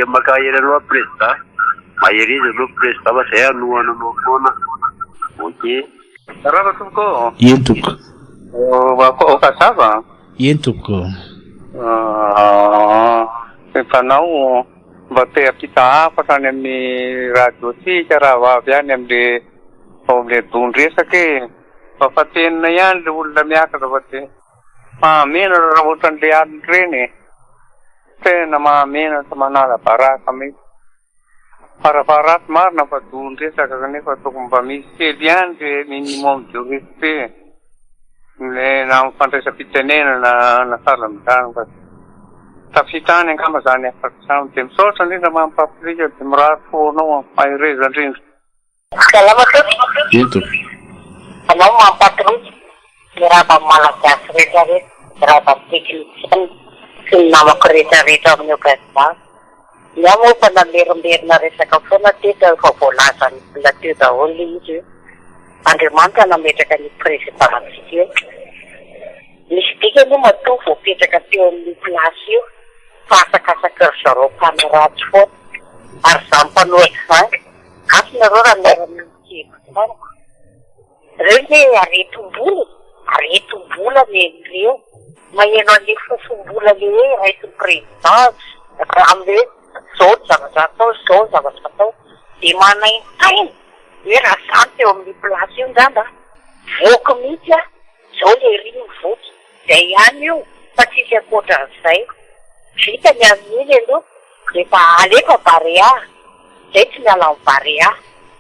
maka hery aloha président mahery izy aloha président fa zay anohana anao foana. Ok. Rava tompoko. Eny tompoko. Okazava. Eny tompoko. Mpanao mba te-apita hafatra any amin'ny radiotsika raha vavy any amin'le don-resaka fa fatenina ihany le olona miakatra fa te mahamenatra raha ohatran'le alina reny tena mahamenatra manala baraka mihitsy. Farafaraty marina fa don-resaka kanefa tokony mba misy kely ihany le minimum de respect le na fandraisam-pitenenana na salamidana fa tafitany angamba zany afatrano dia misaotra indrindra mampapirika dia mirary fonao mahireza indrindra. Eny tompoko. Anao mampatrika miraba malagasy rehetrarehetra, miraba teknisiany sy ny namako rehetrarehetra amin'ny président. Ia moa fa namerimberina resaka foana teto efa voalaza ny mbola teo daholo izy hoe Andriamanitra nametraka ny président antsika io. Misy dika moa matoa voapetraka teo amin'ny plasy io fa asakasaka ry zareo mpanoratsy foana ary za mpanohatra zany asy nareo raha miarana mikeko tsara. Reo hoe aretom-bola leo maheno an'le fofom-bola le hoe raisin'ny président amin'le zao zavatra atao dia manaintaina hoe raha zany teo amin'ny plasy io nzanda voky mihitsy zao le riny voky zay ihany io fa tsisy ankoatran'izay vita ny amin'iny aloha rehefa alefa barea zay tsy miala amin'ny barea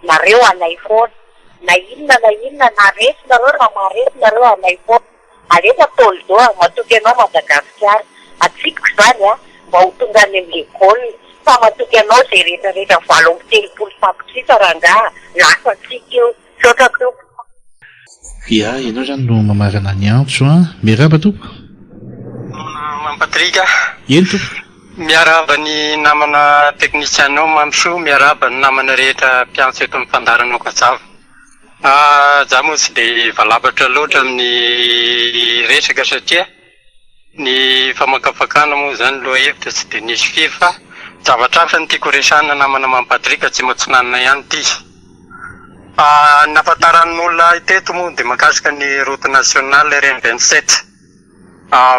nareo anay foana na inona narety nareo raha marety nareo anay foana alefa tolo zao matoky anao Madagasikara atsikiko zany a mba ho tonga any amin'ny lekôly fa matoky anao zay rehetrarehetra 7 fakotsisa rangaha lasa tsika eo sotako ia ianao zany no mamarana ny antso a miaraba tompo Mampatrika eny tompo miaraba ny namana teknisianao mamso miaraba ny namana rehetra mpiantso eto amin'ny fandaranao Kajava za moa tsy dia valabatra loatra amin'ny resaka satria ny famakafakana moa zany loha hevitra tsy dia nisy firy fa zavatra hafa ny tiako resahana namana Mampatrika tsy matsinanana ihany ty nafantaran'olona teto moa dia mahakasika ny route nationale RN27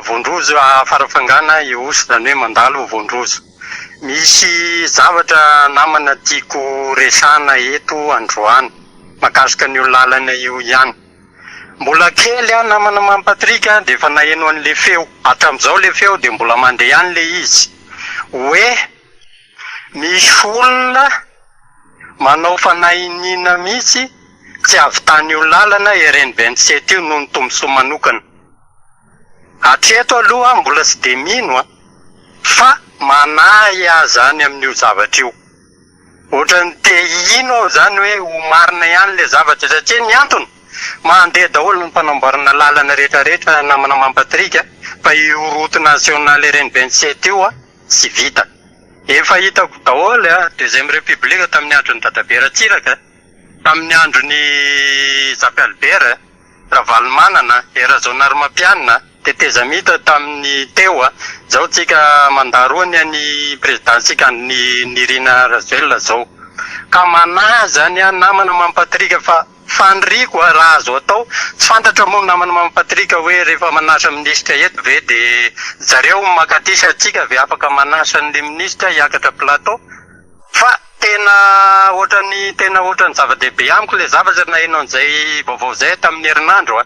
Vondrozo farafangana iosy zany hoe mandalo Vondrozo misy zavatra namana tiako resahana eto Androany mahakasika ny lalana io ihany mbola kely namana Mampatrika dia efa naheno an'le feo hatramin'izao le feo dia mbola mandeha ihany le izy hoe misy olona manao fanahinina mihitsy tsy avy-tany io lalana RN27 io noho ny tombontsoa manokana hatreto aloha mbola tsy dia mino fa manahy zany amin'io zavatra io ohatrany te ino zany hoe ho marina ihany le zavatra satria ny antony mandeha daholo ny mpanamboarana lalana rehetrarehetra namana Mampatrika fa io route nationale RN27 io tsy vita efa hitako daholo deuxième république tamin'ny andron'ny Dadabe Ratsiraka tamin'ny andron'ny Zapy Albert Ravalomanana Erazonary Mampianina teteza mita tamin'ny teo zao tsika mandaroany any presidentsika ny Nirina Rajoelina zao ka manahy zany namana Mampatrika fa fanriko raha azo atao tsy fantatra moa namana Mampatrika hoe rehefa manasa ministra eto ve dia zareo makatisa atsika ve afaka manasa an'le ministra hiakatra plateau fa tena ohatrany zava-dehibe amiko le zavatra naheno an'izay vaovao zay tamin'ny herinandro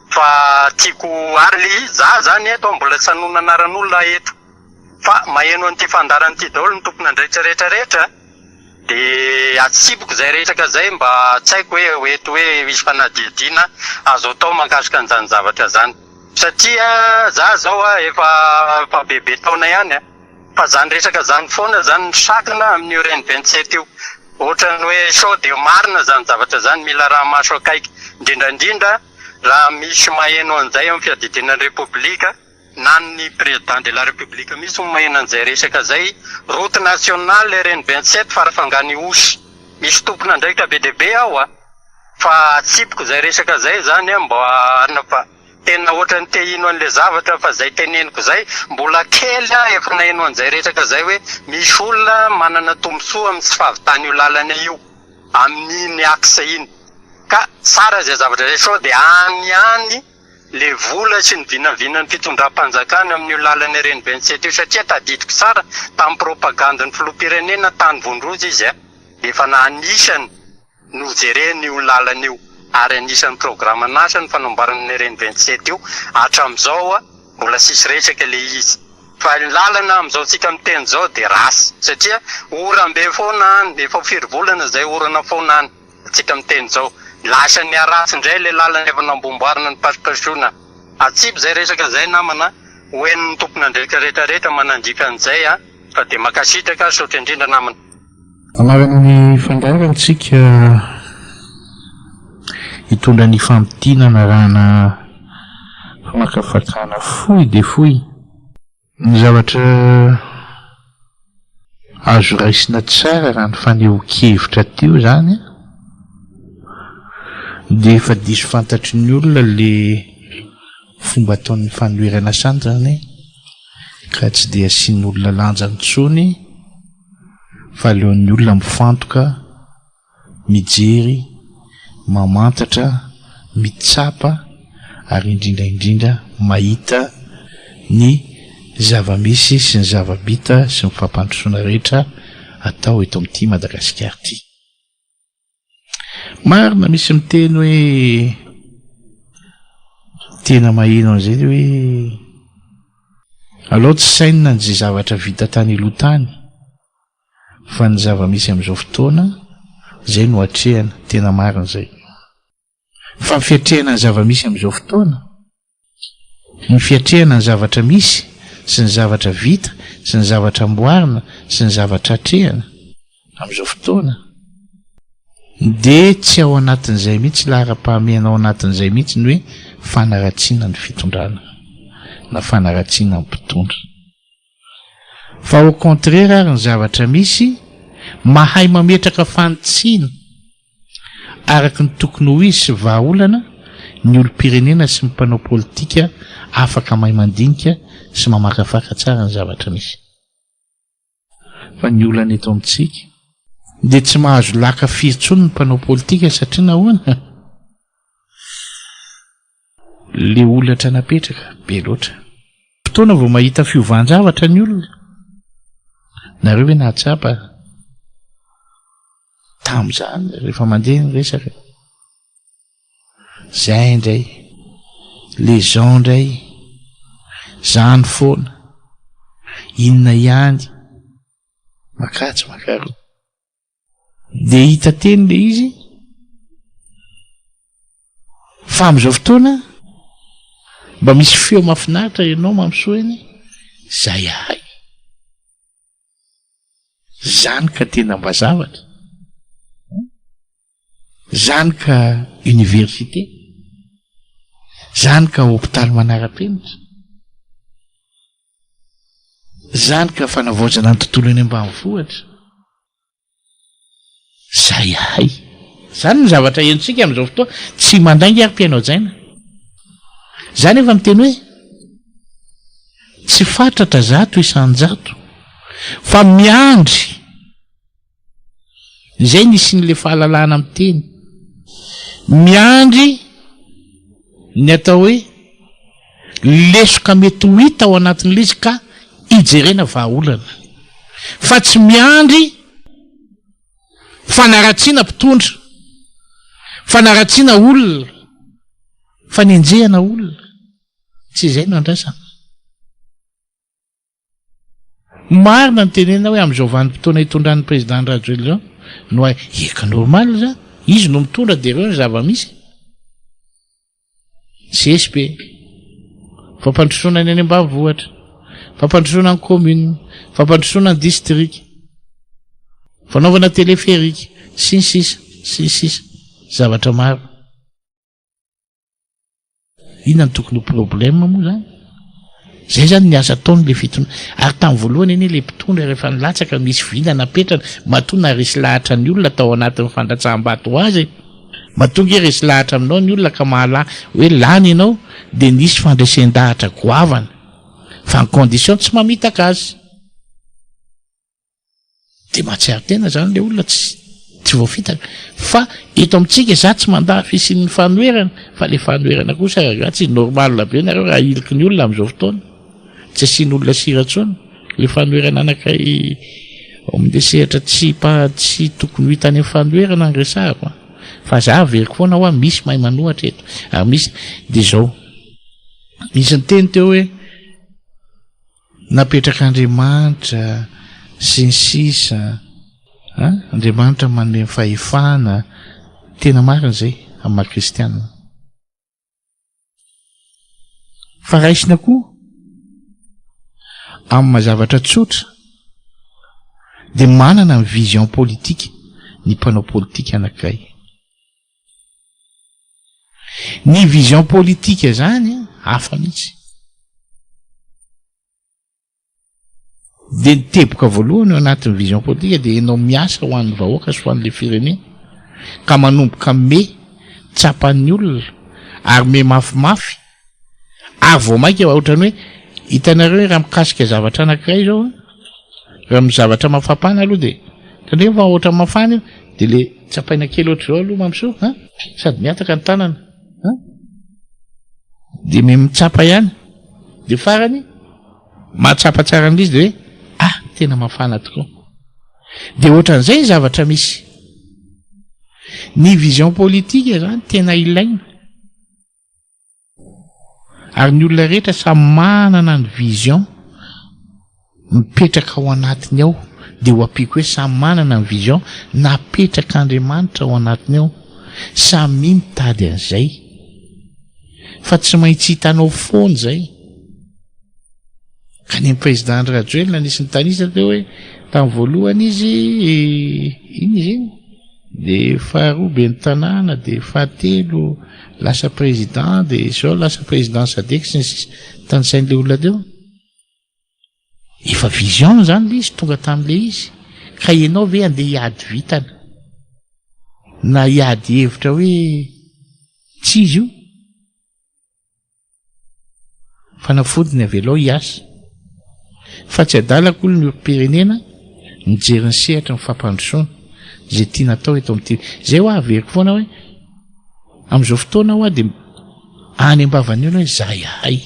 fa tiako ary za zany eto mbola sanoana anaran'olona eto fa maheno an'ity fandaran'ity daholo ny tompona rehetrarehetra dia atsipiko zay resaka zay mba tsy haiko hoe eto hoe misy fanadihadiana azo atao mahakasika an'izany zavatra zany satria za zao efa bebe taona ihany fa zany resaka zany foana zany sakana amin'ny RN27 io ohatrany hoe sao dia marina zany zavatra zany mila raha maso akaiky indrindrandrindra raha misy maheno an'izay amin'ny fiadidinan'ny Repoblika na ny président de la République misy maheno an'izay resaka zay route nationale RN27 farafangany osy misy tompona andraikitra be dia be aho fa atsipiko zay resaka zay zany mba fa tena ohatrany te ino an'le zavatra fa zay teneniko zay mbola kely efa naheno an'izay resaka zay hoe misy olona manana tombontsoa amin'ny tsy fahavitany io lalana io amin'ny axe iny ka tsara zay zavatra zay sao dia any le vola sy ny vinavinan'ny fitondram-panjakana amin'ny lalana RN27 io satria tadidiko tsara tamin'ny propagande ny filoham-pirenena tany Vondrozo izy efa nanisany nojereny io lalana io ary anisan'ny programa nasa ny fanamboarana RN27 io hatramin'izao mbola sisy resaka le izy fa ny lalana amin'izao tsika miteny zao dia rasy satria orambe foana efa 4 volana zay orana foana tsika miteny zao lasa ny aratsy indray le lalana efa nambomboarina ny pasipasoana atsipy zay resaka zay namana hoen'ny tompona andraikitra rehetrarehetra manandrika an'izay fa dia makasitraka saotra indrindra namana amarana ny fandarantsika hitondra ny fampitinana rahana famakafakana fohy dia fohy ny zavatra azo raisina tsara raha ny faneho-kevitra teo zany dia efa diso fantatry ny olona le fomba ataon'ny fanoherana sany zany ka tsy dia asian'ny olona lanja nitsony fa aleon'ny olona mifantoka mijery mamantatra mitsapa ary indrindraindrindra mahita ny zava-misy sy ny zava-bita sy ny fampandrosoana rehetra atao eto amin'ity Madagasikara ity marina misy miteny hoe tena maheno an'izay hoe aloha tsy sainina n'izay zavatra vita tany aloha tany fa ny zava-misy amin'izao fotoana zay no atrehana tena marin'izay fa ny fiatrehana ny zava-misy amin'izao fotoana ny fiatrehana ny zavatra misy sy ny zavatra vita sy ny zavatra amboarina sy ny zavatra atrehana amin'izao fotoana de tsy ao anatin'izay mihitsy lahara-pahamehana ao anatin'izay mihitsy ny hoe fanaratsiana ny fitondrana na fanaratsiana ny mpitondra fa au contraire ary ny zavatra misy mahay mametraka fantsiana araky ny tokony ho izy sy vahaolana ny olo-pirenena sy ny mpanao politika afaka mahay mandinika sy mamakafaka tsara ny zavatra misy fa ny olana eto amintsika de tsy mahazo laka firitsony ny mpanao politika satria nahoana le olatra napetraka be loatra fotoana vao mahita fiovanjavatra ny olona nareo hoe nahatsapa tam'izany rehefa mandeha ny resaka zay indray les gens indray zany foana inona ihany makatsy makaro de hita teny le izy fa am'izao fotoana mba misy feo mafinaritra ianao mampisoeny zay ahay zany ka tena mba zavatra zany ka université zany ka hôpitaly manara-penitra zany ka fanavaozana ny tontolo eny ambanivohitra zay ahay zany ny zavatra entsika amin'izao fotoa tsy mandainga ary mpiainao jaina zany efa miteny hoe tsy fatratra zato isanjato fa miandry zay nisy n'le fahalalana miteny miandry ny atao hoe lesoka mety ho hita ao anatin'le izy ka ijerena vahaolana fa tsy miandry fanaratsiana mpitondra fanaratsiana olona fanenjehana olona tsy izay no andrasana marina ny tenena hoe amin'izao vanim-potoana hitondran'ny président Radjoelina no hoe eka normal za izy no mitondra de reo ny zava-misy CSP fampandrosoana ny any ambanivohitra fampandrosoana ny commune fampandrosoana ny district fanaovana téléphérique sy ny sisa zavatra maro inona ny tokony ho problème moa zany zay zany ny asa ataony le fitondra ary tamin'ny voalohany eny le mpitondra rehefa nilatsaka misy vina napetrana matonga resy lahatra ny olona tao anatin'ny fandatsaham-bato azy matonga resy lahatra aminao ny olona ka mahala hoe lany ianao de nisy fandraisan-dahatra goavana fa ny condition tsy mamitaka azy de mahatsiaro tena zany le olona tsy voafitaka fa eto amintsika za tsy mandaha fisin'ny fanoerana fa le fanoerana kosa raha tsy normal be nareo raha iliky ny olona amin'izao fotoana tsy asiany olona siratsony le fanoerana anakay amin'ny sehatra tsy tokony hitany amin'ny fanoerana ny resahako fa za avery foana hoa misy mahay manohatra eto ary misy de zao misy ny teny teo hoe napetrak'Andriamanitra sy ny sisa Andriamanitra manome fahefana tena marina zay amin'ny maha-kristianina fa raisina koa amin'ny mazavatra tsotra de manana ny vision politika ny mpanao politika anankiray ny vision politika zany hafa mihitsy de niteboka voalohany ao anatin'ny vision politika de enao miasa ho an'ny vahoaka sy ho an'le firenena ka manomboka me tsapan'ny olona ary me mafimafy ary vao mainka ohatrany hoe hitanareo hoe raha mikasika zavatra anankiray zao raha mizavatra mafampana aloha de tandreo fa ohatra mafana de le tsapaina kely ohatry zao aloha mampisoa sady miataka ny tanana de me mitsapa ihany de farany mahatsapa tsara an'izy de hoe tena mafana tokoa de ohatran'izay ny zavatra misy ny vision politika zany tena ilaina ary ny olona rehetra samy manana ny vision mipetraka ao anatiny ao dia ho ampiko hoe samy manana ny vision napetraka Andriamanitra ao anatiny ao samy mitady an'izay fa tsy maintsy hitanao foana zay ka ny président Rajoelina nanisy ny tanisa teo hoe tamin'ny voalohany izy iny izy iny de faharoa be ny tanàna de fahatelo lasa président de zao lasa président Sadek sy ny sisa tanysain'le olona teo efa vision zany le izy tonga tam'le izy ka ianao ve andeha hiady vitana na hiady hevitra hoe tsy izy io fanafodiny avelao hiasa fa tsy adalako olo ny oro-pirenena mijery ny sehatra ny fampandrosoana zay tia natao eto amin'ity zay ho averiko foana hoe am'izao fotoana hoa de any ambavany olo hoe zahay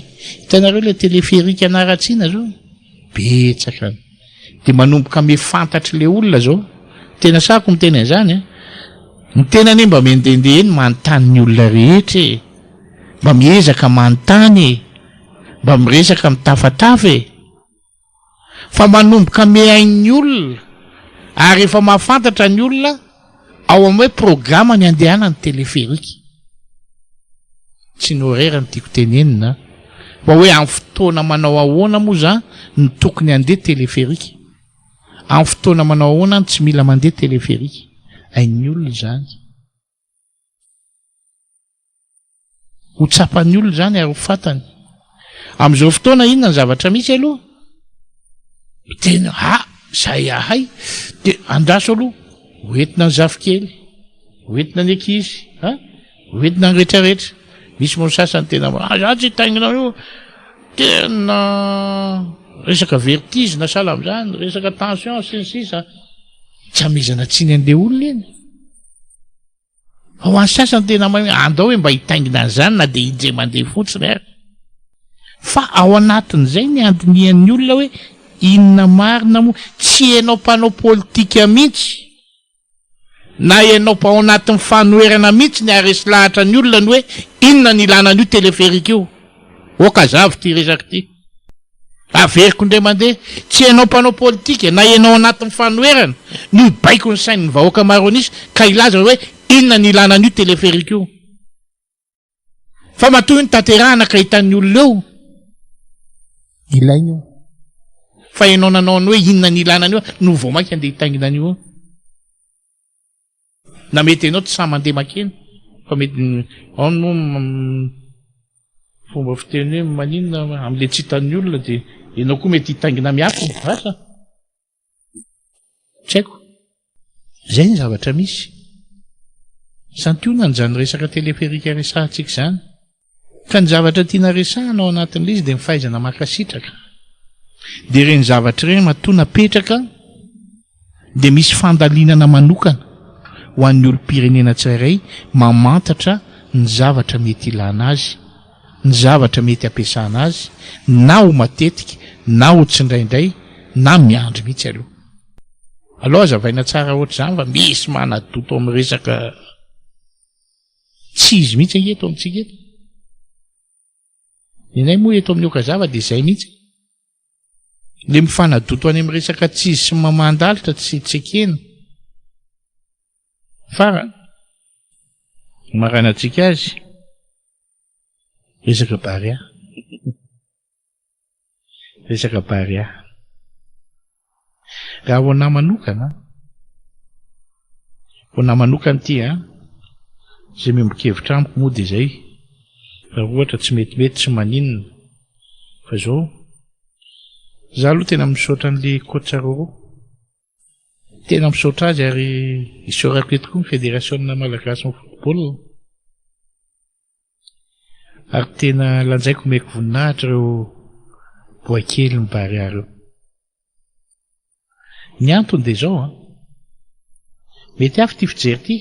hitanareo le téléphérique anaratsiana zao betsaka de manomboka ame fantatry le olona zao tena sako miteny an'izany ny tena ne mba mendendeha eny manontany ny olona rehetra mba miezaka manontany mba miresaka mitafatafa fa manomboka ame ain'ny olona ary efa mahafantatra ny olona ao amin'ny hoe programa ny andehanany téléphérique tsy ny horaire ny tiako tenenina fa hoe amin'ny fotoana manao ahoana moa zany ny tokony andeha téléphérique amin'ny fotoana manao ahoana tsy mila mandeha téléphérique ain'ny olona zany ho tsapan'ny olona zany ary ho fantany am'izao fotoana inona ny zavatra misy aloha tena zay ahay de andraso aloha hoentina ny zafikely hoentina ny ankizy hoentina ny rehetrarehetra misy moa sasany tena za tsy taingina io tena resaka vertige na sala am'izany resaka tension sy ny sisa tsy amezana tsiny an'le olona eny fa ho any sasany tena andao hoe mba hitaingina an'izany na de indre mandeha fotsiny ary fa ao anatin'izay ny andinian'ny olona hoe inona marina moa tsy ianao mpanao politika mihitsy na ianao ao anatin'ny fanoerana mihitsy ny aresy lahatra ny olona ny hoe inona ny ilanan'io téléphérique io oka zavy ty resaky ty averiko indray mandeha tsy ianao mpanao politika na ianao anatin'ny fanoerana ny baiko ny sain'ny vahoaka maro anisy ka ilaza hoe inona ny ilanan'io téléphérique io fa matoy ny tanterahana ka hitan'ny olona eo ilainy io fa ianao nanao ny hoe inona ny ilanan'io no vao mainka andeha hitanginan'io na mety ianao tsy samy mandeha makeny fa mety ao no fomba fiteny hoe maninona am'le tsy hitan'ny olona de ianao koa mety hitangina miafy vasa tsy haiko zay ny zavatra misy santiona ny zany resaka téléphérique resahantsika zany ka ny zavatra tiana resahana ao anatin'le izy de mifahaizana makasitraka de reny zavatra reny matona petraka de misy fandalinana manokana ho an'ny olo-pirenena tsirairay mamantatra ny zavatra mety ilana azy ny zavatra mety ampiasana azy na ho matetika na ho tsindraindray na miandry mihitsy aloha azavaina tsara ohatr' zany fa misy manadoto amin'ny resaka tsy izy mihitsy eto amintsika eto inay moa eto amin'ny okazava de zay mihitsy le mifanadoto any amin'ny resaka tsy izy sy mamandalitra tsy tsekena fara maranatsika azy resaka baria raha ho ana manokana ty zay membokevitra amiko moa de zay raha ohatra tsy metimety tsy maninona fa zao za aloha tena misaotra an'le coacharoro tena misaotra azy ary isaorako eto koa ny fédération malagasy ny football ary tena lanjaiko meko voninahitra reo boakely ny Barea reo ny antony de zao mety avy ty fijery ty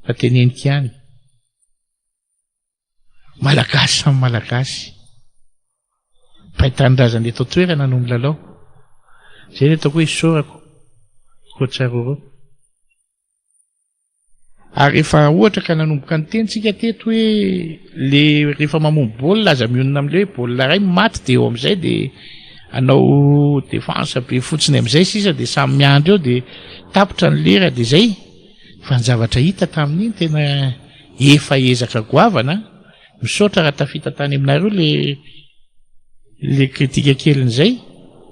fa tenenika ihany malagasy samy malagasy fahitanindrazany eto toerana no milalao zay ny ataoko hoe isaorako coacharoro ary efa ohatra ka nanomboka ny tenitsika teto hoe le rehefa mamombo baolina aza mionona am'le hoe baolina ray maty de eo am'izay de anao défense be fotsiny am'izay sisa de samy miandry eo de tapotra ny lera de zay fa ny zavatra hita tamin'iny tena efa ezaka goavana misaotra raha tafita tany aminareo le kritika kelin'izay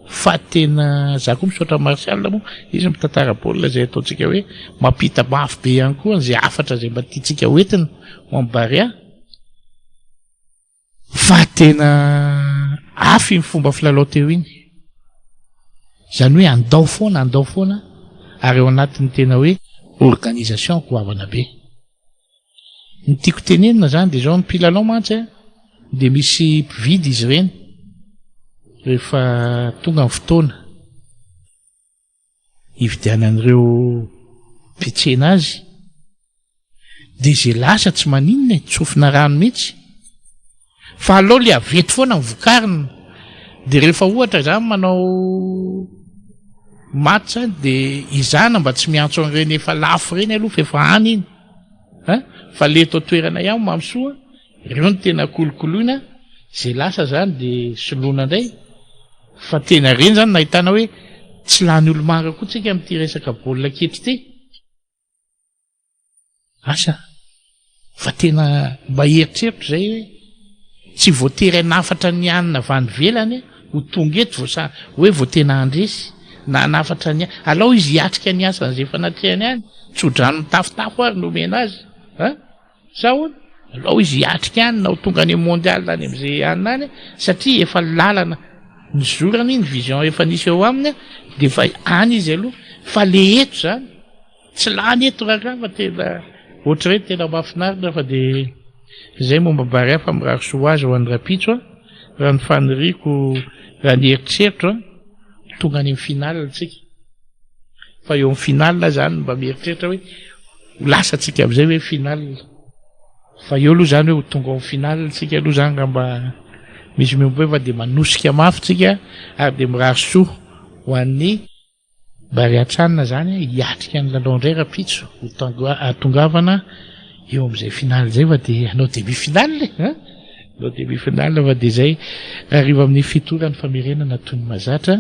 fa tena za koa misaotra Martial moa izy mitantara baolina zay ataontsika hoe mampita mafy be ihany koa zay afatra zay mba tiantsika hoentina ho amin'ny Barea fa tena afy ny fomba filalao teo iny zany hoe andao foana ary ao anatin'ny tena hoe organisation goavana be ny tiako tenenina zany de zao ny mpilalao mantsy de misy mpividy izy ireny rehefa tonga ny fotoana hividianan'ireo petsena azy de zay lasa tsy maninona tsofina rano mihitsy fa alao le avety foana ny vokarina de rehefa ohatra zany manao match de izana mba tsy miantso an'ireny efa lafo reny aloha fa efa any iny fa le eto toerana ihany mamsoa ireo ny tena kolokoloina zay lasa zany de solona indray fa tena reny zany nahitana hoe tsy lany olo manga koa tsika amin'ity resaka baolina kely ty asa fa tena mba eritreritro zay hoe tsy voatery nafatra ny anina avany velany ho tonga eto hoe vo tena andresy na nafatra ny alao izy hiatrika ny asany zay fanatrehany any tsy hodrano mitafotafo ary nomena azy sao alao izy hiatrika any na ho tonga any mondial any am'izay anina any satria efa lalana ny zorany ny vision efa nisy eo aminy de fa any izy aloha fa le eto zany tsy lany eto raha fa tena ohatr'ireny tena mahafinaritra fa de zay momba Barea fa mirary soa azy ho an'ny Rapitso raha ny faniriako raha ny eritreritro tonga any amin'ny finale tsika fa eo amin'ny finale zany mba mieritreritra hoe ho lasa tsika am'izay hoe finale fa eo aloha zany hoe ho tonga amin'ny finale tsika aloha zany raha mba misy miombo hoe fa de manosika mafy tsika ary de mirary soa ho an'ny Barea-tsanina zany hiatrika ny lalao indray Rapitso ho tongavana eo am'izay finale zay fa de anao demi-finale anao demi-finale fa de zay arriva amin'ny fitoran'ny famerenana toy ny mahazatra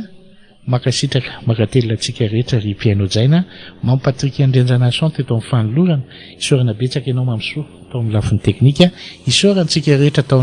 makasitraka makatelina antsika rehetra ry Piano Jaina mampatriky Andrenjana Nation teto amin'ny fanolorana isorana betsaka ianao mamsoa tao amin'ny lafiny teknika isorantsika rehetra tao